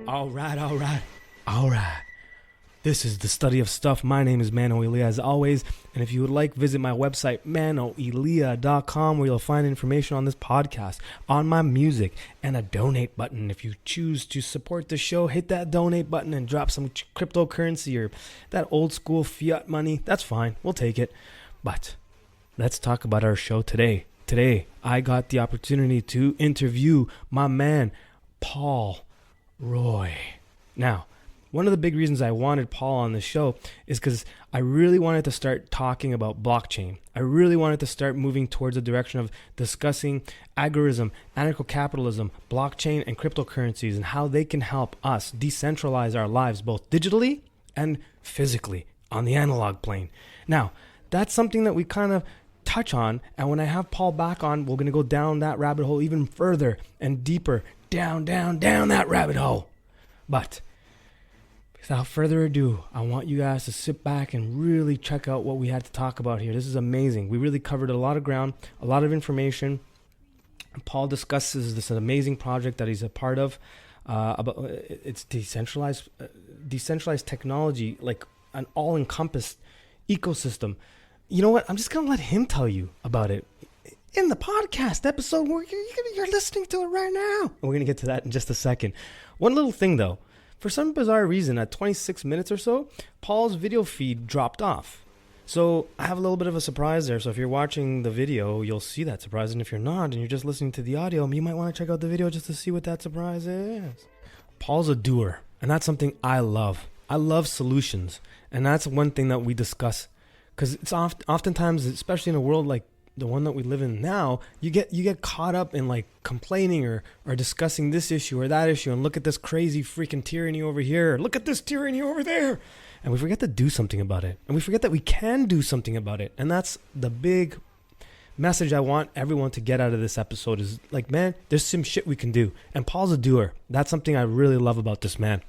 All right, all right, all right. This is the study of stuff. My name is Mano Elia, as always. And if you would like, visit my website, manoelia.com, where you'll find information on this podcast, on my music, and a donate button. If you choose to support the show, hit that donate button and drop some cryptocurrency or that old school fiat money. That's fine. We'll take it. But let's talk about our show today. Today, I got the opportunity to interview my man, Paul Roy. Now, one of the big reasons I wanted Paul on the show is because I really wanted to start talking about blockchain. I really wanted to start moving towards the direction of discussing agorism, anarcho-capitalism, blockchain, and cryptocurrencies and how they can help us decentralize our lives both digitally and physically on the analog plane. Now, that's something that we kind of touch on, and when I have Paul back on, we're going to go down that rabbit hole even further and deeper, down that rabbit hole. But without further ado, I want you guys to sit back and really check out what we had to talk about here. This is amazing. We really covered a lot of ground, a lot of information. Paul discusses this amazing project that he's a part of. About it's decentralized technology, like an all-encompassed ecosystem. You know what? I'm just going to let him tell you about it in the podcast episode where you're listening to it right now. And we're going to get to that in just a second. One little thing, though. For some bizarre reason, at 26 minutes or so, Paul's video feed dropped off. So I have a little bit of a surprise there. So if you're watching the video, you'll see that surprise. And if you're not, and you're just listening to the audio, you might want to check out the video just to see what that surprise is. Paul's a doer, and that's something I love. I love solutions, and that's one thing that we discuss. Because it's oftentimes, especially in a world like the one that we live in now, you get caught up in like complaining or discussing this issue or that issue, and look at this crazy freaking tyranny over here, look at this tyranny over there, and we forget to do something about it, and we forget that we can do something about it. And that's the big message I want everyone to get out of this episode is like, man, there's some shit we can do, and Paul's a doer. That's something I really love about this man.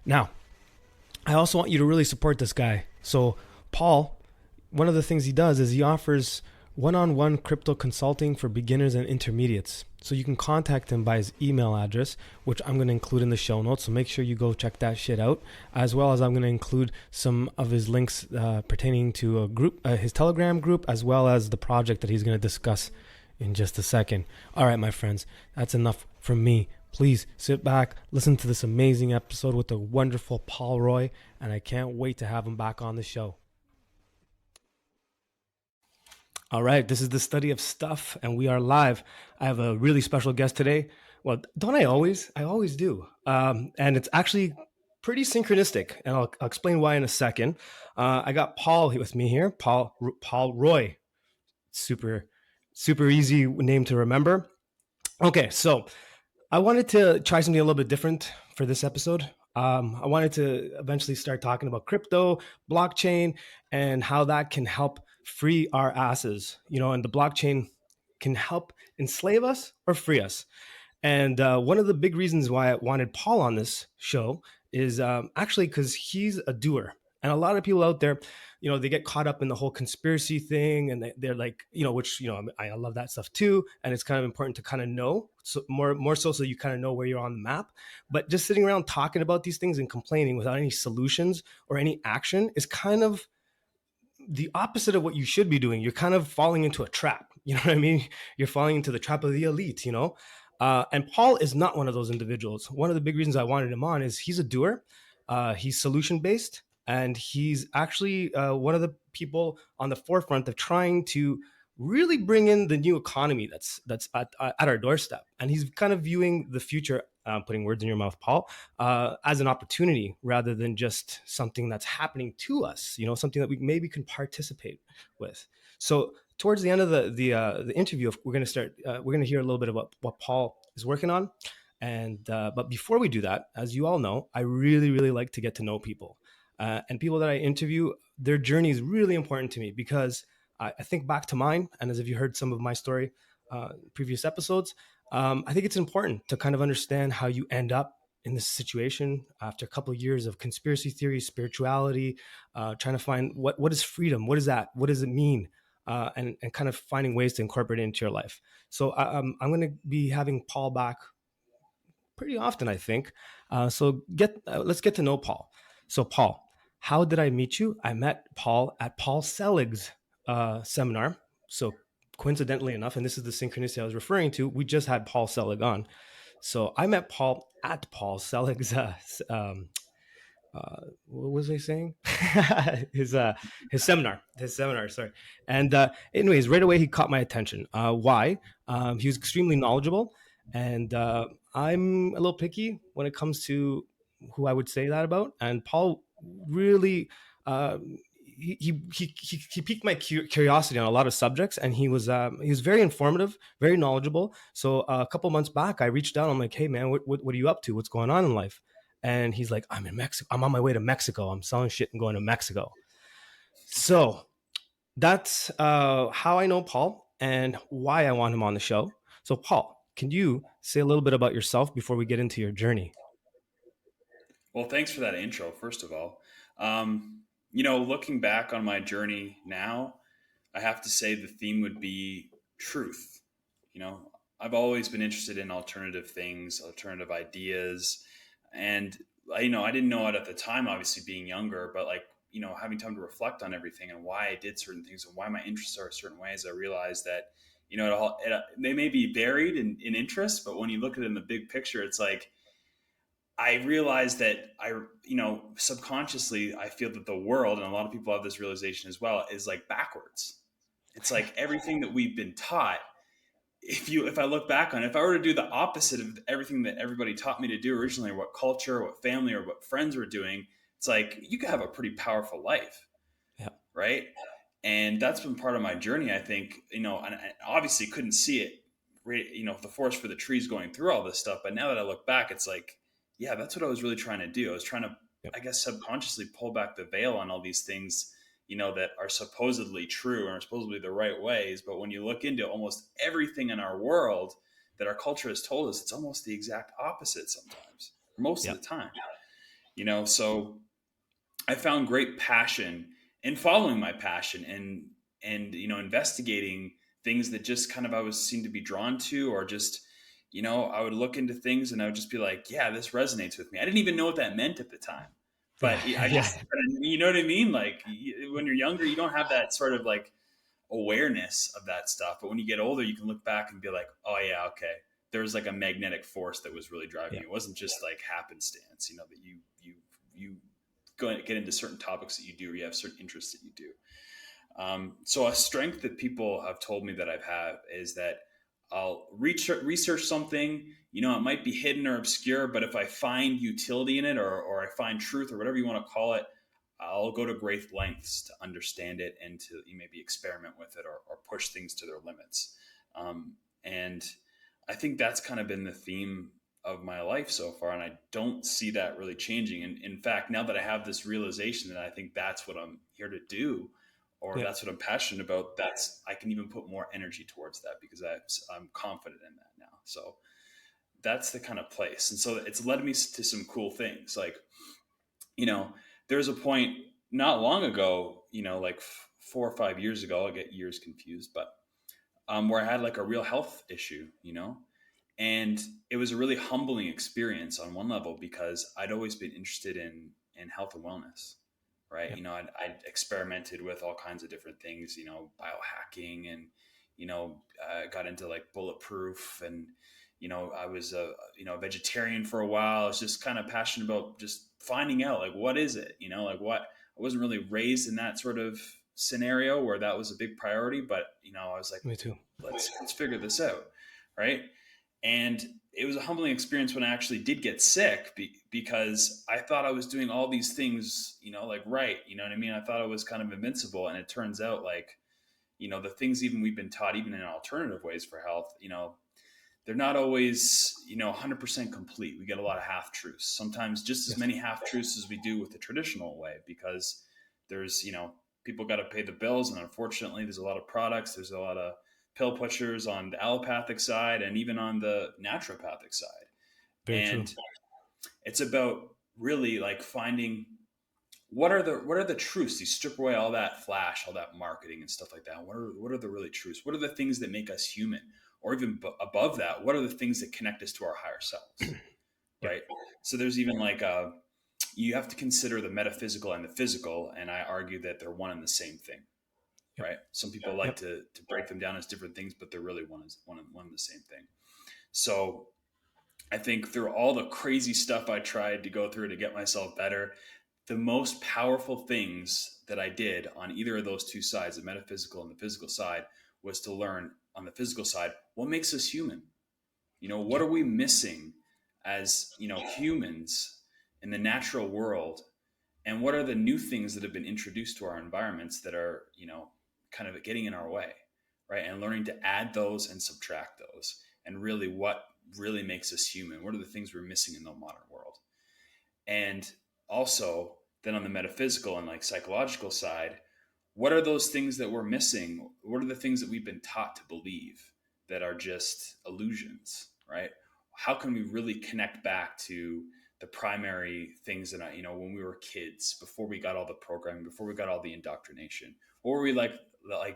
Now, I also want you to really support this guy. So Paul, one of the things he does is he offers one-on-one crypto consulting for beginners and intermediates. So you can contact him by his email address, which I'm going to include in the show notes. So make sure you go check that shit out, as well as I'm going to include some of his links pertaining to a group, his Telegram group, as well as the project that he's going to discuss in just a second. All right, my friends, that's enough from me. Please sit back, listen to this amazing episode with the wonderful Paul Roy, and I can't wait to have him back on the show. All right, this is the study of stuff, and we are live. I have a really special guest today. Well, don't I always? I always do. And it's actually pretty synchronistic, and I'll explain why in a second. I got Paul with me here, Paul Roy. Super easy name to remember. Okay, so I wanted to try something a little bit different for this episode. I wanted to eventually start talking about crypto, blockchain, and how that can help free our asses, and the blockchain can help enslave us or free us. And one of the big reasons why I wanted Paul on this show is actually because he's a doer. And a lot of people out there, they get caught up in the whole conspiracy thing, and they're like, which, I love that stuff too. And it's kind of important to kind of know, so more so you kind of know where you're on the map. But just sitting around talking about these things and complaining without any solutions or any action is kind of the opposite of what you should be doing. You're kind of falling into a trap. You know what I mean? You're falling into the trap of the elite, and Paul is not one of those individuals. One of the big reasons I wanted him on is he's a doer. He's solution-based, and he's actually one of the people on the forefront of trying to really bring in the new economy that's at our doorstep. And he's kind of viewing the future, putting words in your mouth, Paul, as an opportunity rather than just something that's happening to us, something that we maybe can participate with. So towards the end of the interview, we're going to hear a little bit about what Paul is working on. And but before we do that, as you all know, I really, really like to get to know people. And people that I interview, their journey is really important to me because I think back to mine, and as if you heard some of my story previous episodes, I think it's important to kind of understand how you end up in this situation after a couple of years of conspiracy theory, spirituality, trying to find what is freedom, what is that, what does it mean, and kind of finding ways to incorporate it into your life. So I'm going to be having Paul back pretty often, I think. Let's get to know Paul. So, Paul, how did I meet you? I met Paul at Paul Selig's seminar. So, coincidentally enough, and this is the synchronicity I was referring to, we just had Paul Selig on. So, I met Paul at Paul Selig's what was I saying? his uh his seminar, sorry. And anyways, right away he caught my attention. Why? He was extremely knowledgeable, and I'm a little picky when it comes to who I would say that about. And Paul really uh, he piqued my curiosity on a lot of subjects, and he was very informative, very knowledgeable. So a couple months back, I reached out. I'm like, hey man, what are you up to? What's going on in life? And he's like, I'm in Mexico. I'm on my way to Mexico. I'm selling shit and going to Mexico. So that's how I know Paul and why I want him on the show. So, Paul, can you say a little bit about yourself before we get into your journey? Well, thanks for that intro, first of all. Looking back on my journey now, I have to say the theme would be truth. You know, I've always been interested in alternative things, alternative ideas. And, I didn't know it at the time, obviously being younger, but having time to reflect on everything and why I did certain things and why my interests are certain ways, I realized that, they may be varied in interest, but when you look at it in the big picture, it's like, I realized that subconsciously, I feel that the world, and a lot of people have this realization as well, is like backwards. It's like everything that we've been taught. If I look back on it, if I were to do the opposite of everything that everybody taught me to do originally, or what culture, or what family, or what friends were doing, it's like you could have a pretty powerful life, Yeah, right? And that's been part of my journey. I think, and I obviously couldn't see it, the forest for the trees going through all this stuff. But now that I look back, it's like, yeah, that's what I was really trying to do. I was trying to, yeah, I guess, subconsciously pull back the veil on all these things, that are supposedly true and are supposedly the right ways. But when you look into almost everything in our world that our culture has told us, it's almost the exact opposite sometimes, most of yeah, the time, so I found great passion in following my passion and investigating things that just kind of I was seemed to be drawn to, or just I would look into things and I would just be like, yeah, this resonates with me. I didn't even know what that meant at the time, yeah, but I yeah, just you know what I mean. Like when you're younger, you don't have that sort of like awareness of that stuff, but when you get older, you can look back and be like, oh yeah, okay. There was like a magnetic force that was really driving yeah, me. It wasn't just like happenstance, that you go and get into certain topics that you do, or you have certain interests that you do. So a strength that people have told me that I've had is that I'll research something, it might be hidden or obscure, but if I find utility in it, or I find truth, or whatever you want to call it, I'll go to great lengths to understand it and to maybe experiment with it, or push things to their limits. And I think that's kind of been the theme of my life so far. And I don't see that really changing. And in fact, now that I have this realization that I think that's what I'm here to do, or yeah, that's what I'm passionate about, I can even put more energy towards that because I'm confident in that now. So that's the kind of place. And so it's led me to some cool things. Like, you know, there's a point not long ago, like 4 or 5 years ago, I get years confused, but where I had like a real health issue, and it was a really humbling experience on one level because I'd always been interested in health and wellness, right? yeah. I'd experimented with all kinds of different things, biohacking, and got into like bulletproof, and I was a vegetarian for a while. I was just kind of passionate about just finding out like what is it, like what I wasn't really raised in that sort of scenario where that was a big priority, but I was like, Me too. let's figure this out, right? And it was a humbling experience when I actually did get sick because I thought I was doing all these things, like right, you know what I mean? I thought I was kind of invincible, and it turns out like, the things even we've been taught, even in alternative ways for health, they're not always, 100% complete. We get a lot of half truths, sometimes just as Yes, many half truths as we do with the traditional way, because there's, people got to pay the bills. And unfortunately, there's a lot of products, there's a lot of pill pushers on the allopathic side and even on the naturopathic side. very true. And it's about really like finding what are the truths. You strip away all that flash, all that marketing and stuff like that. What are the really truths? What are the things that make us human? Or even above that, what are the things that connect us to our higher selves? So there's even like you have to consider the metaphysical and the physical, and I argue that they're one and the same thing, Yep. right? Some people like Yep. to break them down as different things, but they're really one and the same thing. So I think through all the crazy stuff I tried to go through to get myself better, the most powerful things that I did on either of those two sides, the metaphysical and the physical side, was to learn on the physical side what makes us human. What Yep. are we missing as humans in the natural world, and what are the new things that have been introduced to our environments that are kind of getting in our way, right? And learning to add those and subtract those, and really what really makes us human. What are the things we're missing in the modern world? And also then on the metaphysical and like psychological side, what are those things that we're missing? What are the things that we've been taught to believe that are just illusions, right? How can we really connect back to the primary things that when we were kids, before we got all the programming, before we got all the indoctrination? What were we like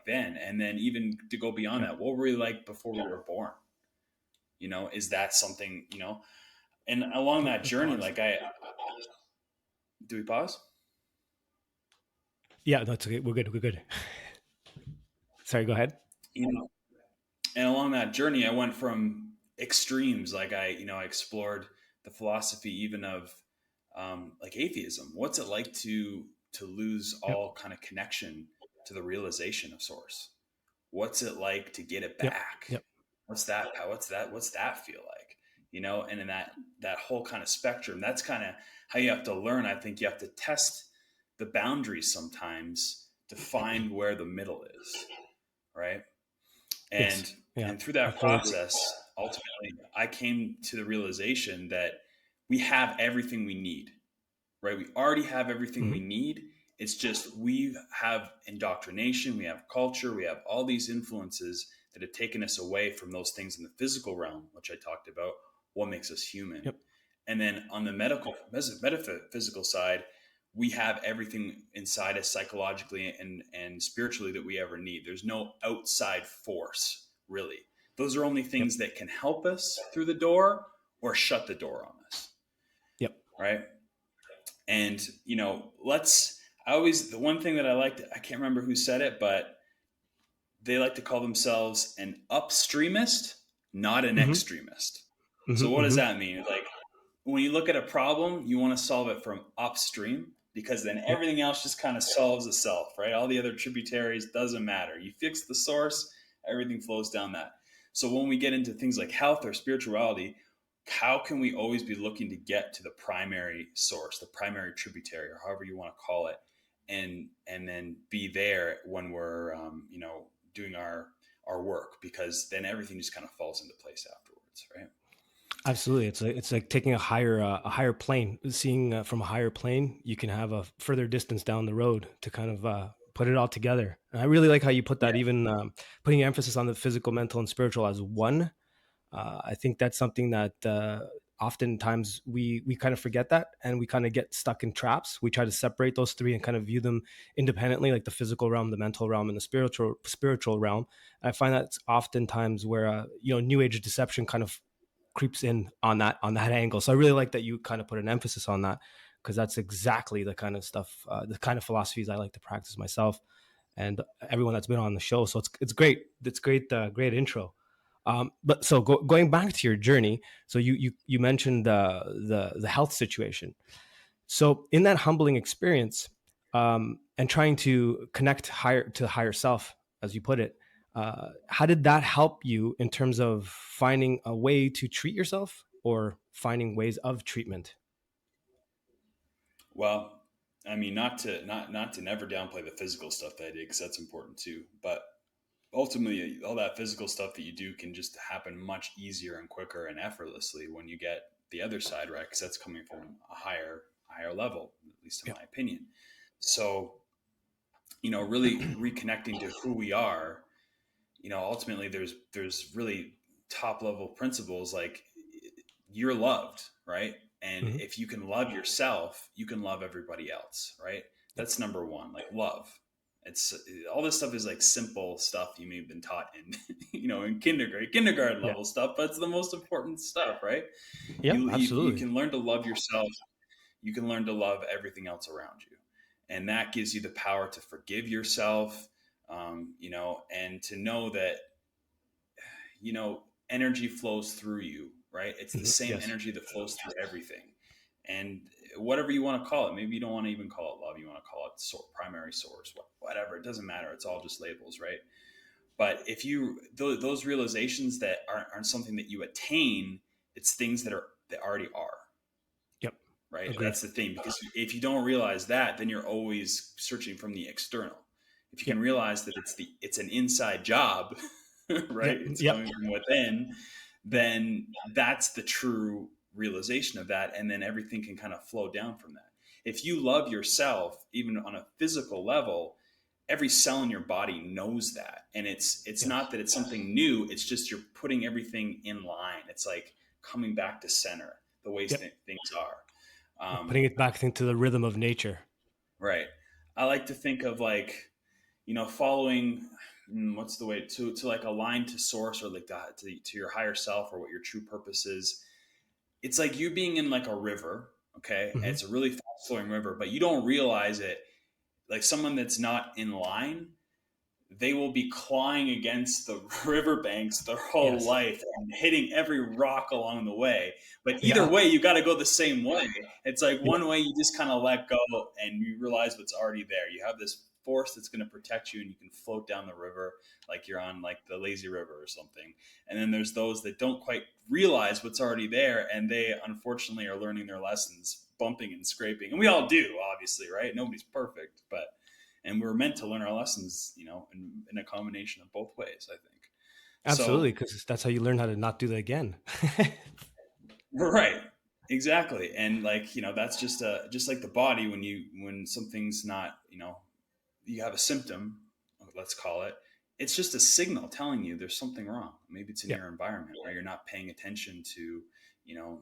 then? And then even to go beyond Yep. that, what were we like before we were born? Is that something, and along that Let's journey, pause. like I do we pause? Yeah, that's okay. We're good. We're good. Sorry, go ahead. You know, and along that journey, I went from extremes. Like I explored the philosophy even of like atheism. What's it like to lose Yep. all kind of connection to the realization of source? What's it like to get it Yep. back? Yep. What's that feel like? And in that whole kind of spectrum, that's kind of how you have to learn. I think you have to test the boundaries sometimes to find where the middle is, right? Yes. and Yeah. and through I that fully agree. process, ultimately I came to the realization that we have everything we need, right? We already have everything we Hmm. need. It's just we have indoctrination, we have culture, we have all these influences that have taken us away from those things in the physical realm, which I talked about, what makes us human. Yep. And then on the metaphysical side, we have everything inside us psychologically and spiritually that we ever need. There's no outside force, really. Those are only Yep. things that can help us through the door or shut the door on us, Yep. right? And I always, the one thing that I liked, I can't remember who said it, but they like to call themselves an upstreamist, not an Hmm. extremist. So Hmm. what does Hmm. that mean? Like when you look at a problem, you want to solve it from upstream, because then Yep. everything else just kind of solves itself, right? All the other tributaries doesn't matter. You fix the source, everything flows down that. So when we get into things like health or spirituality, how can we always be looking to get to the primary source, the primary tributary, or however you want to call it, and then be there when we're doing our work, because then everything just kind of falls into place afterwards, right? Absolutely. It's like taking a higher plane, seeing from a higher plane. You can have a further distance down the road to kind of put it all together. And I really like how you put Yeah. that, even putting emphasis on the physical, mental, and spiritual as one. I think that's something that oftentimes we kind of forget that, and we kind of get stuck in traps. We try to separate those three and kind of view them independently, like the physical realm, the mental realm, and the spiritual realm. And I find that's oftentimes where New Age deception kind of creeps in on that angle. So I really like that you kind of put an emphasis on that, because that's exactly the kind of stuff, the kind of philosophies I like to practice myself, and everyone that's been on the show. So it's great. It's great. Great intro. But so going back to your journey, so you mentioned the health situation. So in that humbling experience, and trying to connect higher to the higher self, as you put it, how did that help you in terms of finding a way to treat yourself or finding ways of treatment? Well, I mean, not to never downplay the physical stuff that I did, because that's important too. But ultimately, all that physical stuff that you do can just happen much easier and quicker and effortlessly when you get the other side, right? Because that's coming from a higher level, at least in Yep. my opinion. So, really reconnecting to who we are. Ultimately, there's really top level principles like you're loved, right? And Hmm. if you can love yourself, you can love everybody else, right? Yep. That's number one, like love. It's all this stuff is like simple stuff you may have been taught in, in kindergarten Yeah. level stuff, but it's the most important stuff, right? Yeah, You absolutely. can learn to love yourself. You can learn to love everything else around you, and that gives you the power to forgive yourself, and to know that energy flows through you, right? It's the same Yes. energy that flows through everything. And whatever you want to call it, maybe you don't want to even call it love, you want to call it primary source, whatever, it doesn't matter, it's all just labels, right? But if those realizations that aren't something that you attain, it's things that already are, Yep. right? Agreed. That's the thing, because if you don't realize that, then you're always searching from the external. If you can Yep. realize that it's an inside job, right? Yep. It's Yep. coming from within, Yep. then that's the true realization of that, and then everything can kind of flow down from that. If you love yourself even on a physical level, every cell in your body knows that, and it's Yes. not that it's something new, it's just you're putting everything in line. It's like coming back to center, the ways Yep. things are. Putting it back into the rhythm of nature. Right. I like to think of like, following, what's the way to like align to source, or like to your higher self, or what your true purpose is. It's like you being in like a river. Okay. And Hmm. it's a really fast flowing river, but you don't realize it. Like someone that's not in line, they will be clawing against the riverbanks their whole Yes. life and hitting every rock along the way. But either Yeah. way, you got to go the same way. It's like Yeah. one way you just kind of let go and you realize what's already there. You have this force that's going to protect you, and you can float down the river like you're on like the lazy river or something. And then there's those that don't quite realize what's already there, and they unfortunately are learning their lessons bumping and scraping. And we all do, obviously, right? Nobody's perfect, but and we're meant to learn our lessons, in a combination of both ways, I think. Absolutely, So, because that's how you learn how to not do that again. right, exactly. And like, that's just like the body, when something's not, you have a symptom, let's call it, it's just a signal telling you there's something wrong. Maybe it's in Yeah. your environment, or you're not paying attention to,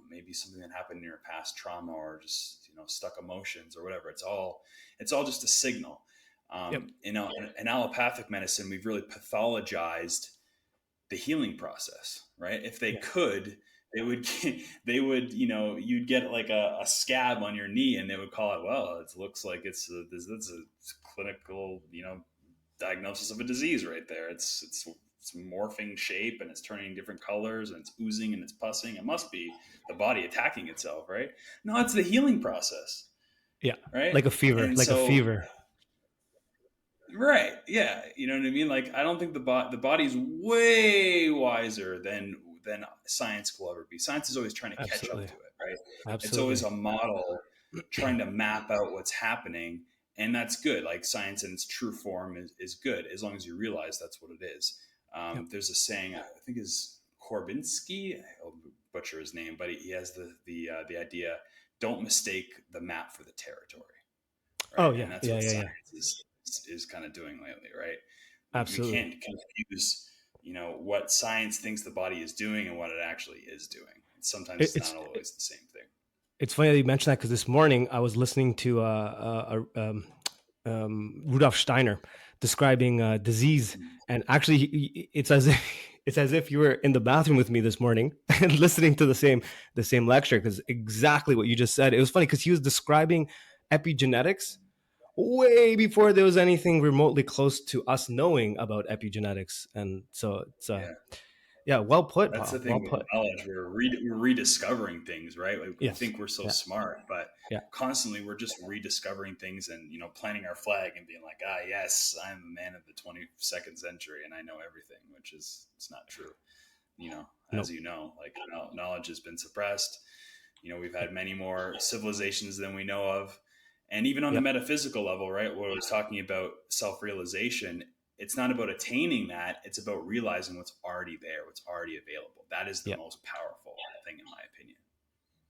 maybe something that happened in your past trauma, or just, stuck emotions or whatever. It's all just a signal. Yep. In allopathic medicine, we've really pathologized the healing process, right? If they Yeah. could, they would, you'd get like a scab on your knee, and they would call it, well, it looks like it's a clinical, diagnosis of a disease right there. It's morphing shape, and it's turning different colors, and it's oozing and it's pussing. It must be the body attacking itself, right? No, it's the healing process, Yeah. right? Like a fever. And Like a so, fever. right, yeah, you know what I mean. Like, I don't think the body's way wiser than science will ever be. Science is always trying to catch up Absolutely. to it, right? It's always Absolutely. a model trying to map out what's happening, and that's good. Like, science in its true form is good, as long as you realize that's what it is. Yep. There's a saying, I think is Korbinski. I'll butcher his name, but he has the idea: don't mistake the map for the territory, Oh right? And yeah. that's Yeah. what Yeah. Yeah. science is kind of doing lately, right? We Absolutely. can't confuse, what science thinks the body is doing and what it actually is doing. Sometimes It, it's it's not always the same thing. it's funny that you mentioned that because this morning I was listening to Rudolf Steiner describing disease, Mm. and actually, it's as if it's as if you were in the bathroom with me this morning and listening to the same lecture, because exactly what you just said. It was funny because he was describing epigenetics way before there was anything remotely close to us knowing about epigenetics, and so it's Yeah. yeah, well put, That's the pal. Well thing with put. knowledge. We're rediscovering things, right? We Yes. think we're so Yeah. smart, but Yeah. constantly we're just rediscovering things, and, planting our flag and being like, yes, I'm a man of the 22nd century and I know everything, which is, it's not true. As Nope. like, knowledge has been suppressed. We've Yep. had many more civilizations than we know of. And even on the Yep. metaphysical level, right, where I was talking about self-realization, it's not about attaining that, it's about realizing what's already there, what's already available. That is the Yep. most powerful thing, in my opinion.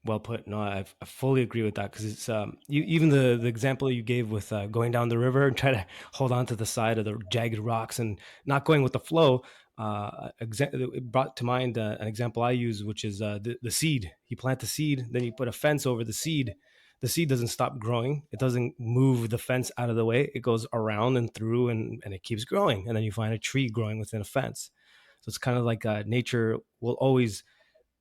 Well put. No, I fully agree with that, because it's even the example you gave with going down the river and try to hold on to the side of the jagged rocks and not going with the flow. It brought to mind an example I use, which is the seed. You plant the seed, then you put a fence over the seed. the seed doesn't stop growing. It doesn't move the fence out of the way. It goes around and through, and it keeps growing. And then you find a tree growing within a fence. So it's kind of like nature will always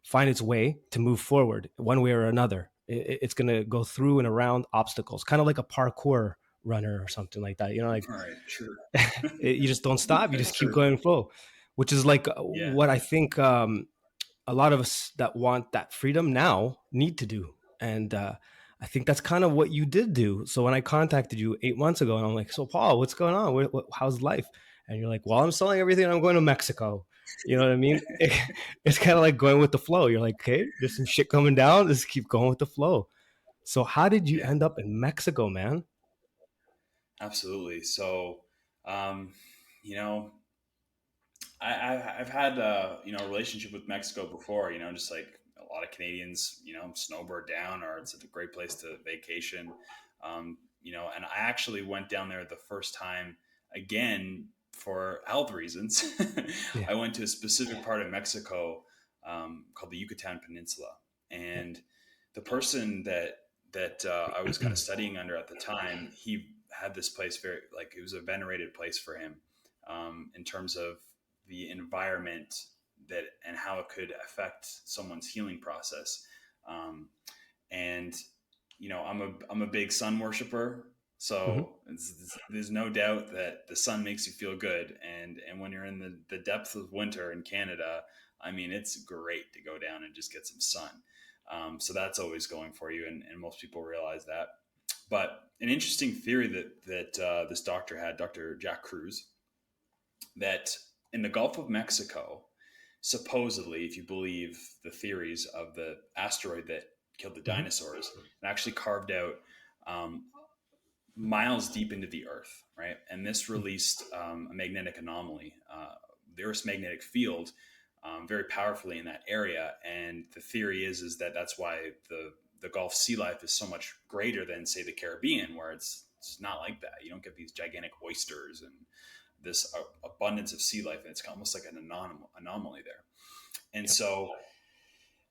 find its way to move forward one way or another. It's going to go through and around obstacles, kind of like a parkour runner or something like that. You know, like All right, sure. you just don't stop. You just keep Sure. going flow, which is like Yeah. what I think a lot of us that want that freedom now need to do. And I think that's kind of what you did do. So when I contacted you 8 months ago, and I'm like, so Paul, what's going on? How's life? And you're like, well, I'm selling everything. I'm going to Mexico. You know what I mean? It's kind of like going with the flow. You're like, okay, there's some shit coming down. Let's keep going with the flow. So how did you Yeah. end up in Mexico, man? Absolutely. So, um, you know, I've had a relationship with Mexico before. Just like a lot of Canadians, snowbird down, or it's a great place to vacation. And I actually went down there the first time again for health reasons. Yeah. I went to a specific part of Mexico called the Yucatan Peninsula, Yeah. and the person that I was kind of studying under at the time, he had this place very like it was a venerated place for him in terms of the environment that and how it could affect someone's healing process. Um, and I'm a big sun worshiper, Hmm. so there's no doubt that the sun makes you feel good. And when you're in the depths of winter in Canada, I mean, it's great to go down and just get some sun. So that's always going for you, and most people realize that. But an interesting theory that this doctor had, Dr. Jack Cruz, that in the Gulf of Mexico, supposedly, if you believe the theories of the asteroid that killed the Hmm. dinosaurs, it actually carved out um, miles deep into the Earth, right? And this released a magnetic anomaly, the Earth's magnetic field, very powerfully in that area. And the theory is that that's why the Gulf sea life is so much greater than, say, the Caribbean, where it's not like that. You don't get these gigantic oysters and this abundance of sea life, and it's almost like an anomaly there. And Yep. so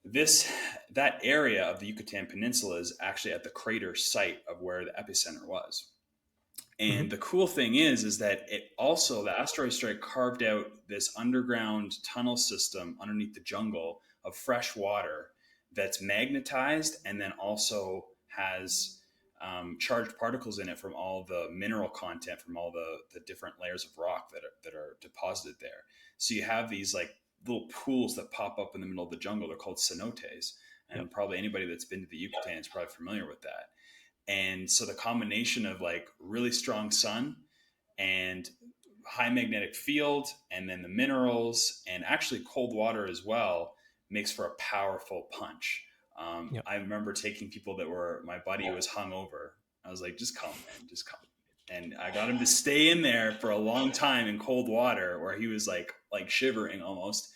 this that area of the Yucatan Peninsula is actually at the crater site of where the epicenter was. Hmm. And the cool thing is that it also the asteroid strike carved out this underground tunnel system underneath the jungle of fresh water that's magnetized and then also has charged particles in it from all the mineral content from all the different layers of rock that are deposited there. So you have these like little pools that pop up in the middle of the jungle. They're called cenotes, Yep. and probably anybody that's been to the Yucatan is probably familiar with that. And so the combination of like really strong sun and high magnetic field and then the minerals and actually cold water as well makes for a powerful punch. Yep. I remember taking people that were my buddy was hungover. I was like, just come, man, just come. And I got him to stay in there for a long time in cold water where he was like shivering almost.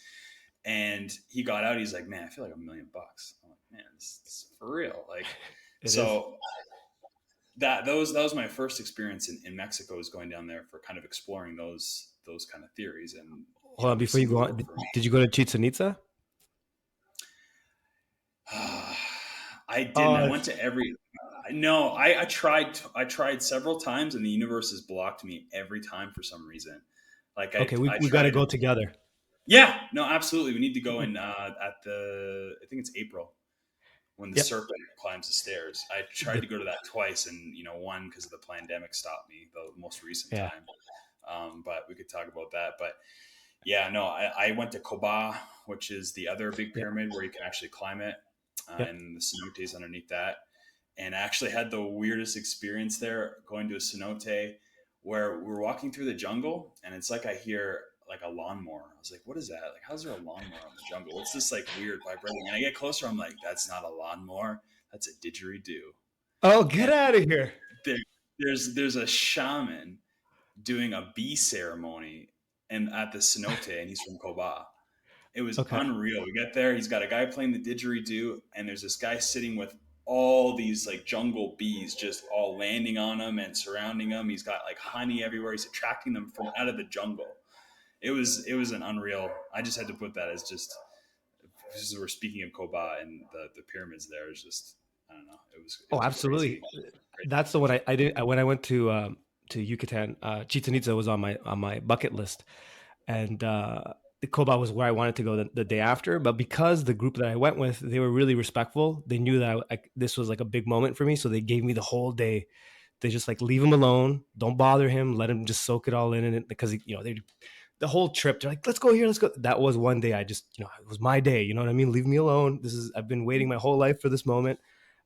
And he got out. He's like, man, I feel like $1,000,000. I'm like, man, this is for real. Like, It is. so that was my first experience in Mexico, is going down there for kind of exploring those kind of theories. And Hold on, before obviously you the go work on, for me. did you go to Chichen Itza? I didn't. I Oh, went to every. No, I tried several times, and the universe has blocked me every time for some reason. Like okay. We I we got to tried. go together. Yeah, no, absolutely. We need to go in at the. I think it's April when the Yep. serpent climbs the stairs. I tried The, to go to that twice, and one because of the pandemic stopped me. The most recent yeah. time, but we could talk about that. But yeah, no, I went to Koba, which is the other big Yep. pyramid where you can actually climb it, Yep. and the cenotes underneath that. And I actually had the weirdest experience there going to a cenote where we're walking through the jungle, and it's like I hear like a lawnmower. I was like, what is that? Like, how's there a lawnmower in the jungle? What's this like weird vibrating? And I get closer, I'm like, that's not a lawnmower. That's a didgeridoo. Oh, get And out of here. there, there's a shaman doing a bee ceremony and at the cenote, and he's from Koba. It was Okay. unreal. We get there, he's got a guy playing the didgeridoo, and there's this guy sitting with all these like jungle bees just all landing on him and surrounding him. He's got like honey everywhere. He's attracting them from out of the jungle. It was an unreal. I just had to put that as just, we're speaking of Koba and the pyramids there is just I don't know. It Oh, was a absolutely. crazy, crazy That's the one adventure. I did when I went to Yucatan. Chichen Itza was on my bucket list, and the Cobalt was where I wanted to go the day after. But because the group that I went with, they were really respectful. They knew that this was like a big moment for me, so they gave me the whole day. They just like leave him alone, don't bother him, let him just soak it all in, and because you know they the whole trip they're like, let's go here, let's go. That was one day I just, you know, it was my day, you know what I mean? Leave me alone. This is I've been waiting my whole life for this moment.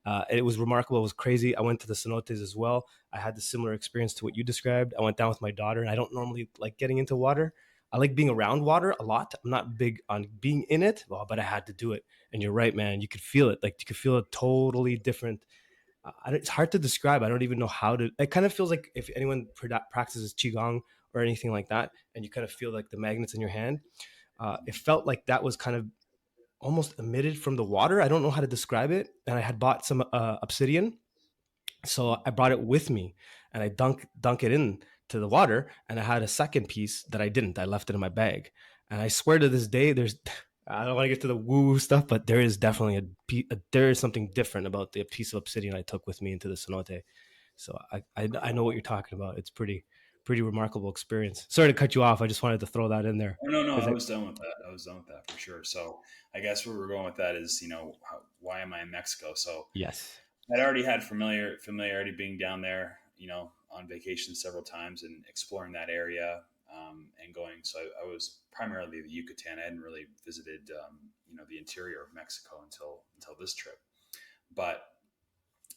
And it was remarkable. It was crazy. I went to the cenotes as well. I had the similar experience to what you described. I went down with my daughter, and I don't normally like getting into water. I like being around water a lot. I'm not big on being in it, well, but I had to do it. And you're right, man. You could feel it. Like you could feel a totally different. It's hard to describe. I don't even know how to. It kind of feels like if anyone practices qigong or anything like that, and you kind of feel like the magnets in your hand. It felt like that was kind of almost emitted from the water. I don't know how to describe it. And I had bought some obsidian, so I brought it with me, and I dunk it in to the water. And I had a second piece that I didn't. I left it in my bag. And I swear to this day, there's. I don't want to get to the woo stuff, but there is definitely there is something different about the piece of obsidian I took with me into the cenote. So I know what you're talking about. It's pretty remarkable experience. Sorry to cut you off. I just wanted to throw that in there Oh, no, no, because I was done with that. I was done with that for sure. So I guess where we're going with that is, why am I in Mexico? So yes, I'd already had familiarity being down there, on vacation several times and exploring that area, and going. So I was primarily the Yucatan. I hadn't really visited, the interior of Mexico until this trip. But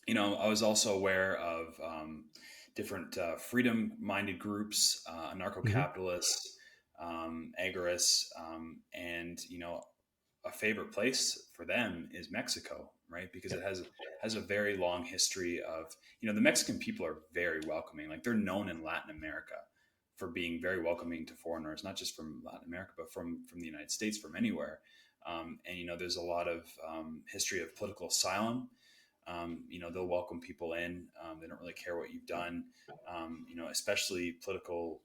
I was also aware of different freedom-minded groups, hmm anarcho-capitalists, agorists, and a favorite place for them is Mexico, right? Because yep, it has a very long history of, the Mexican people are very welcoming. Like they're known in Latin America for being very welcoming to foreigners, not just from Latin America, but from the United States, from anywhere. And there's a lot of history of political asylum. They'll welcome people in. They don't really care what you've done. Especially political,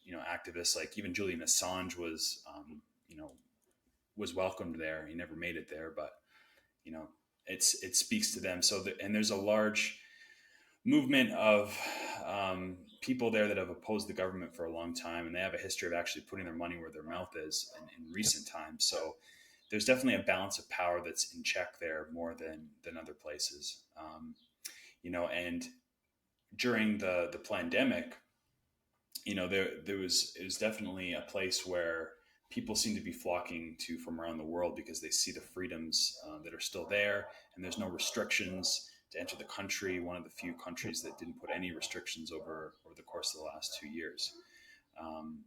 activists like even Julian Assange was welcomed there. He never made it there, but you know, it speaks to them. And there's a large movement of people there that have opposed the government for a long time, and they have a history of actually putting their money where their mouth is in yep, recent times. So there's definitely a balance of power that's in check there more than other places. And during the pandemic, there was it was definitely a place where people seem to be flocking to from around the world because they see the freedoms that are still there, and there's no restrictions to enter the country. One of the few yep, countries that didn't put any restrictions over the course of the last 2 years. Um,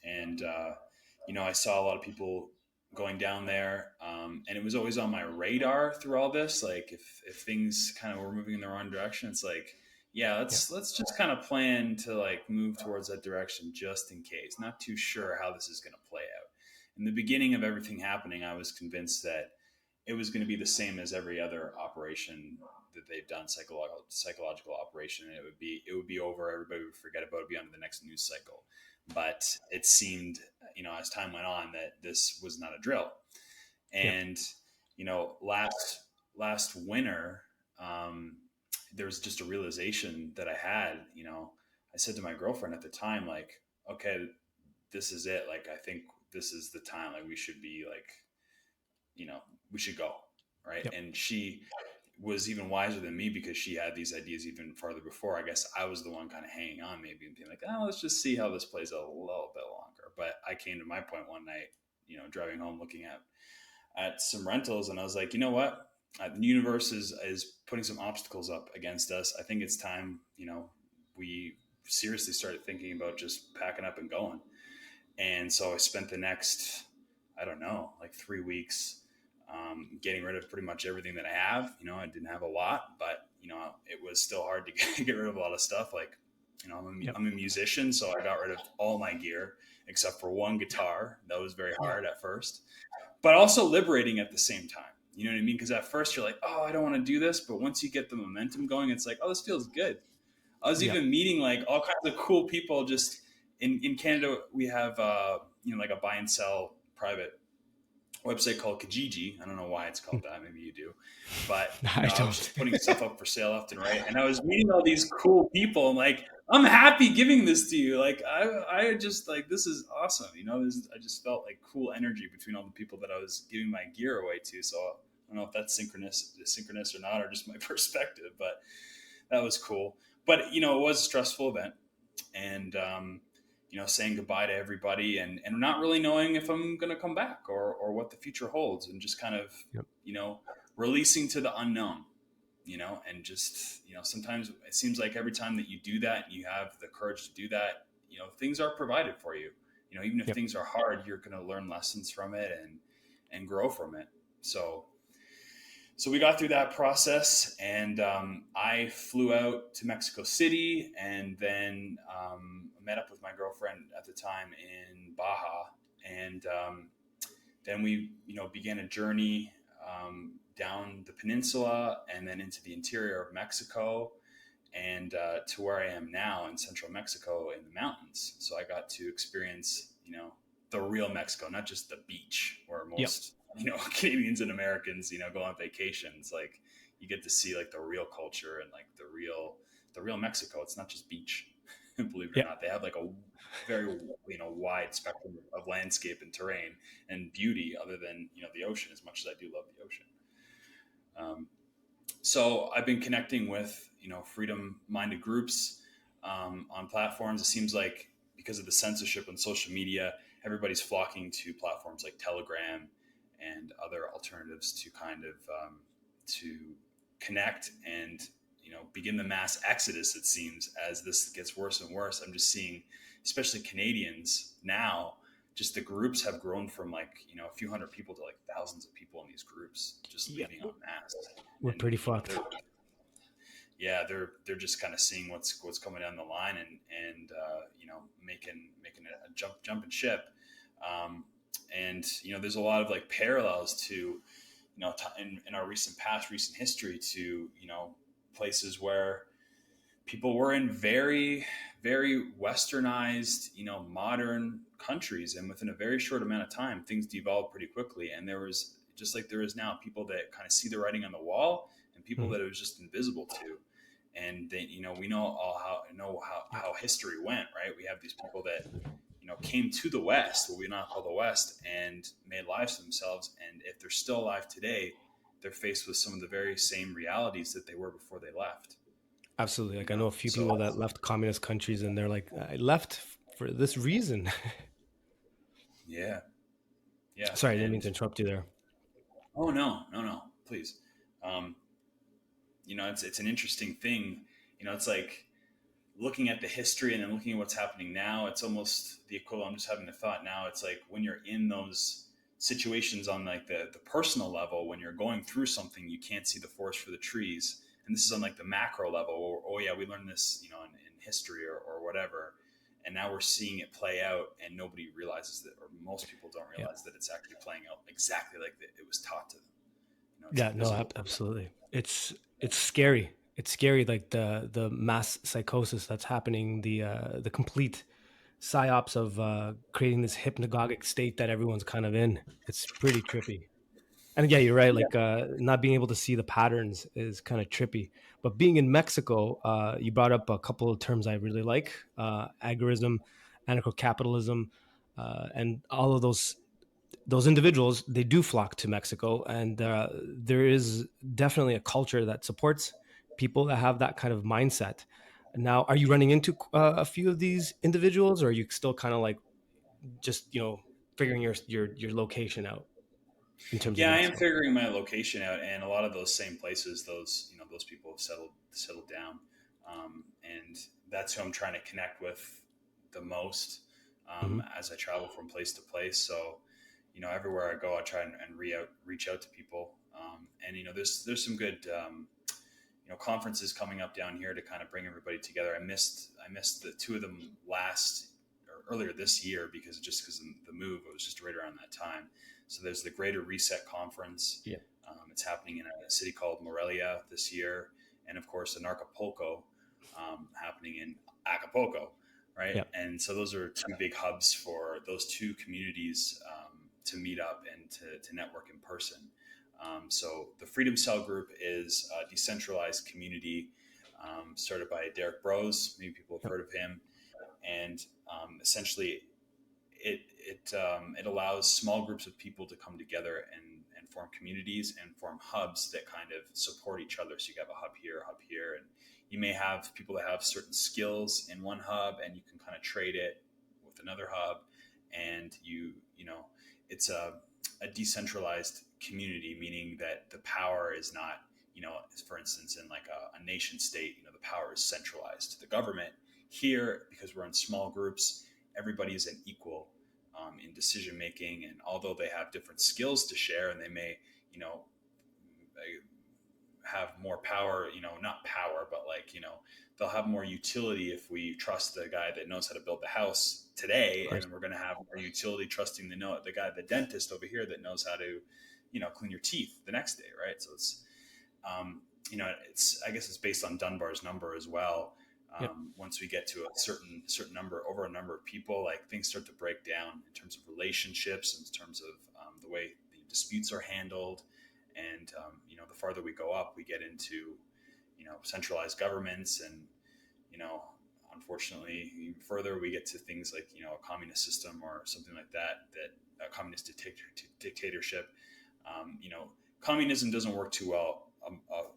and I saw a lot of people going down there, and it was always on my radar through all this. Like if things kind of were moving in the wrong direction, it's like, yeah, yep, let's just kind of plan to like move towards that direction just in case. Not too sure how this is going to play out. In the beginning of everything happening, I was convinced that it was going to be the same as every other operation that they've done, psychological operation. It would be over. Everybody would forget about it, be on to the next news cycle. But it seemed, as time went on, that this was not a drill. yep, And last winter, um, there was just a realization that I had. I said to my girlfriend at the time, like, okay, this is it. Like, I think this is the time. Like, we should be like, we should go, right? yep, And she was even wiser than me because she had these ideas even farther before. I guess I was the one kind of hanging on maybe and being like, oh, let's just see how this plays out a little bit longer. But I came to my point one night, driving home, looking at some rentals, and I was like, you know what? The universe is putting some obstacles up against us. I think it's time, we seriously started thinking about just packing up and going. And so I spent the next, I don't know, like 3 weeks, getting rid of pretty much everything that I have. I didn't have a lot, but it was still hard to get rid of a lot of stuff. Like, yep, I'm a musician, so I got rid of all my gear except for one guitar. That was very yeah, hard at first, but also liberating at the same time. You know what I mean? Because at first you're like, oh, I don't want to do this, but once you get the momentum going, it's like, oh, this feels good. I was yep, even meeting like all kinds of cool people. Just in Canada, we have like a buy and sell private website called Kijiji. I don't know why it's called that. Maybe you do. But, I I was don't. just putting stuff up for sale left and right. And I was meeting all these cool people. I'm like, I'm happy giving this to you. Like, I just like, this is awesome. I just felt like cool energy between all the people that I was giving my gear away to. So I don't know if that's synchronous or not, or just my perspective, but that was cool. But, it was a stressful event. And, saying goodbye to everybody and not really knowing if I'm going to come back or what the future holds, and just kind of, Yep. releasing to the unknown, and just, sometimes it seems like every time that you do that, and you have the courage to do that, things are provided for you. Even if Yep. things are hard, you're going to learn lessons from it and grow from it. So we got through that process, and I flew out to Mexico City, and then met up with my girlfriend at the time in Baja, and then we, began a journey down the peninsula and then into the interior of Mexico, and to where I am now in central Mexico in the mountains. So I got to experience, the real Mexico, not just the beach where Yep. most, Canadians and Americans, go on vacations. Like, you get to see like the real culture and like the real Mexico. It's not just beach. Believe it or Yep. not, they have like a very, wide spectrum of landscape and terrain and beauty, other than, the ocean, as much as I do love the ocean. So I've been connecting with, freedom-minded groups on platforms. It seems like because of the censorship on social media, everybody's flocking to platforms like Telegram and other alternatives to kind of to connect and, begin the mass exodus. It seems as this gets worse and worse. I'm just seeing, especially Canadians now, just the groups have grown from like, a few hundred people to like thousands of people in these groups just Yeah. leaving en masse. We're And pretty fucked. they're just kind of seeing what's coming down the line, and making a jumping ship. And there's a lot of like parallels to, in our recent history, to, places where people were in very, very westernized, modern countries, and within a very short amount of time, things devolved pretty quickly. And there was, just like there is now, people that kind of see the writing on the wall, and people Mhm. that it was just invisible to. And they, we know how history went, right? We have these people that, came to the West, what we now call the West, and made lives for themselves. And if they're still alive today, they're faced with some of the very same realities that they were before they left. Absolutely. Like I know a few So people that left communist countries, and they're like, I left for this reason. yeah, yeah, Sorry, I didn't mean and to interrupt you there. oh no, no, no, please. Um, it's an interesting thing. It's like looking at the history and then looking at what's happening now. It's almost the equivalent. I'm just having the thought now. It's like when you're in those situations on like the personal level, when you're going through something, you can't see the forest for the trees. And this is on like the macro level. Or, oh yeah, we learned this, in history or whatever. And now we're seeing it play out, and nobody realizes that, or most people don't Yeah. realize that it's actually playing out exactly like it was taught to them. It's Yeah, no, invisible to them. absolutely. It's scary. It's scary, like the mass psychosis that's happening, the complete psyops of creating this hypnagogic state that everyone's kind of in. It's pretty trippy. And yeah, you're right. Yeah. Like not being able to see the patterns is kind of trippy. But being in Mexico, you brought up a couple of terms I really like: agorism, anarcho-capitalism, and all of those individuals. They do flock to Mexico, and there is definitely a culture that supports people that have that kind of mindset. Now, are you running into a few of these individuals, or are you still kind of like just figuring your location out in terms of Yeah, I am Mexico? figuring my location out, and a lot of those same places, those people have settled down, and that's who I'm trying to connect with the most, Hmm. as I travel from place to place. So, everywhere I go, I try and reach out to people, and there's some good conferences coming up down here to kind of bring everybody together. I missed the two of them last or earlier this year because of the move. It was just right around that time. So there's the Greater Reset Conference. Yeah. It's happening in a city called Morelia this year, and of course, Anarchopolco, happening in Acapulco, right? Yeah. And so those are two big hubs for those two communities, to meet up and to network in person. So the Freedom Cell group is a decentralized community started by Derek Bros. Maybe people have Yep. heard of him, and essentially it allows small groups of people to come together and form communities and form hubs that kind of support each other. So you have a hub here, and you may have people that have certain skills in one hub, and you can kind of trade it with another hub, and you know it's a decentralized community, meaning that the power is not, for instance, in like a nation state, the power is centralized to the government. Here, because we're in small groups, everybody is an equal in decision making. And although they have different skills to share, and they may, have more power, not power, but like, they'll have more utility if we trust the guy that knows how to build the house today. Of And course. then we're going to have more utility trusting the guy, the dentist over here that knows how to, clean your teeth the next day. Right. So um, I guess it's based on Dunbar's number as well. Yep. Once we get to a certain number, over a number of people, like things start to break down in terms of relationships, in terms of the way the disputes are handled. And the farther we go up, we get into centralized governments, and unfortunately, even further we get to things like a communist system or something like that. That a communist dictatorship. Communism doesn't work too well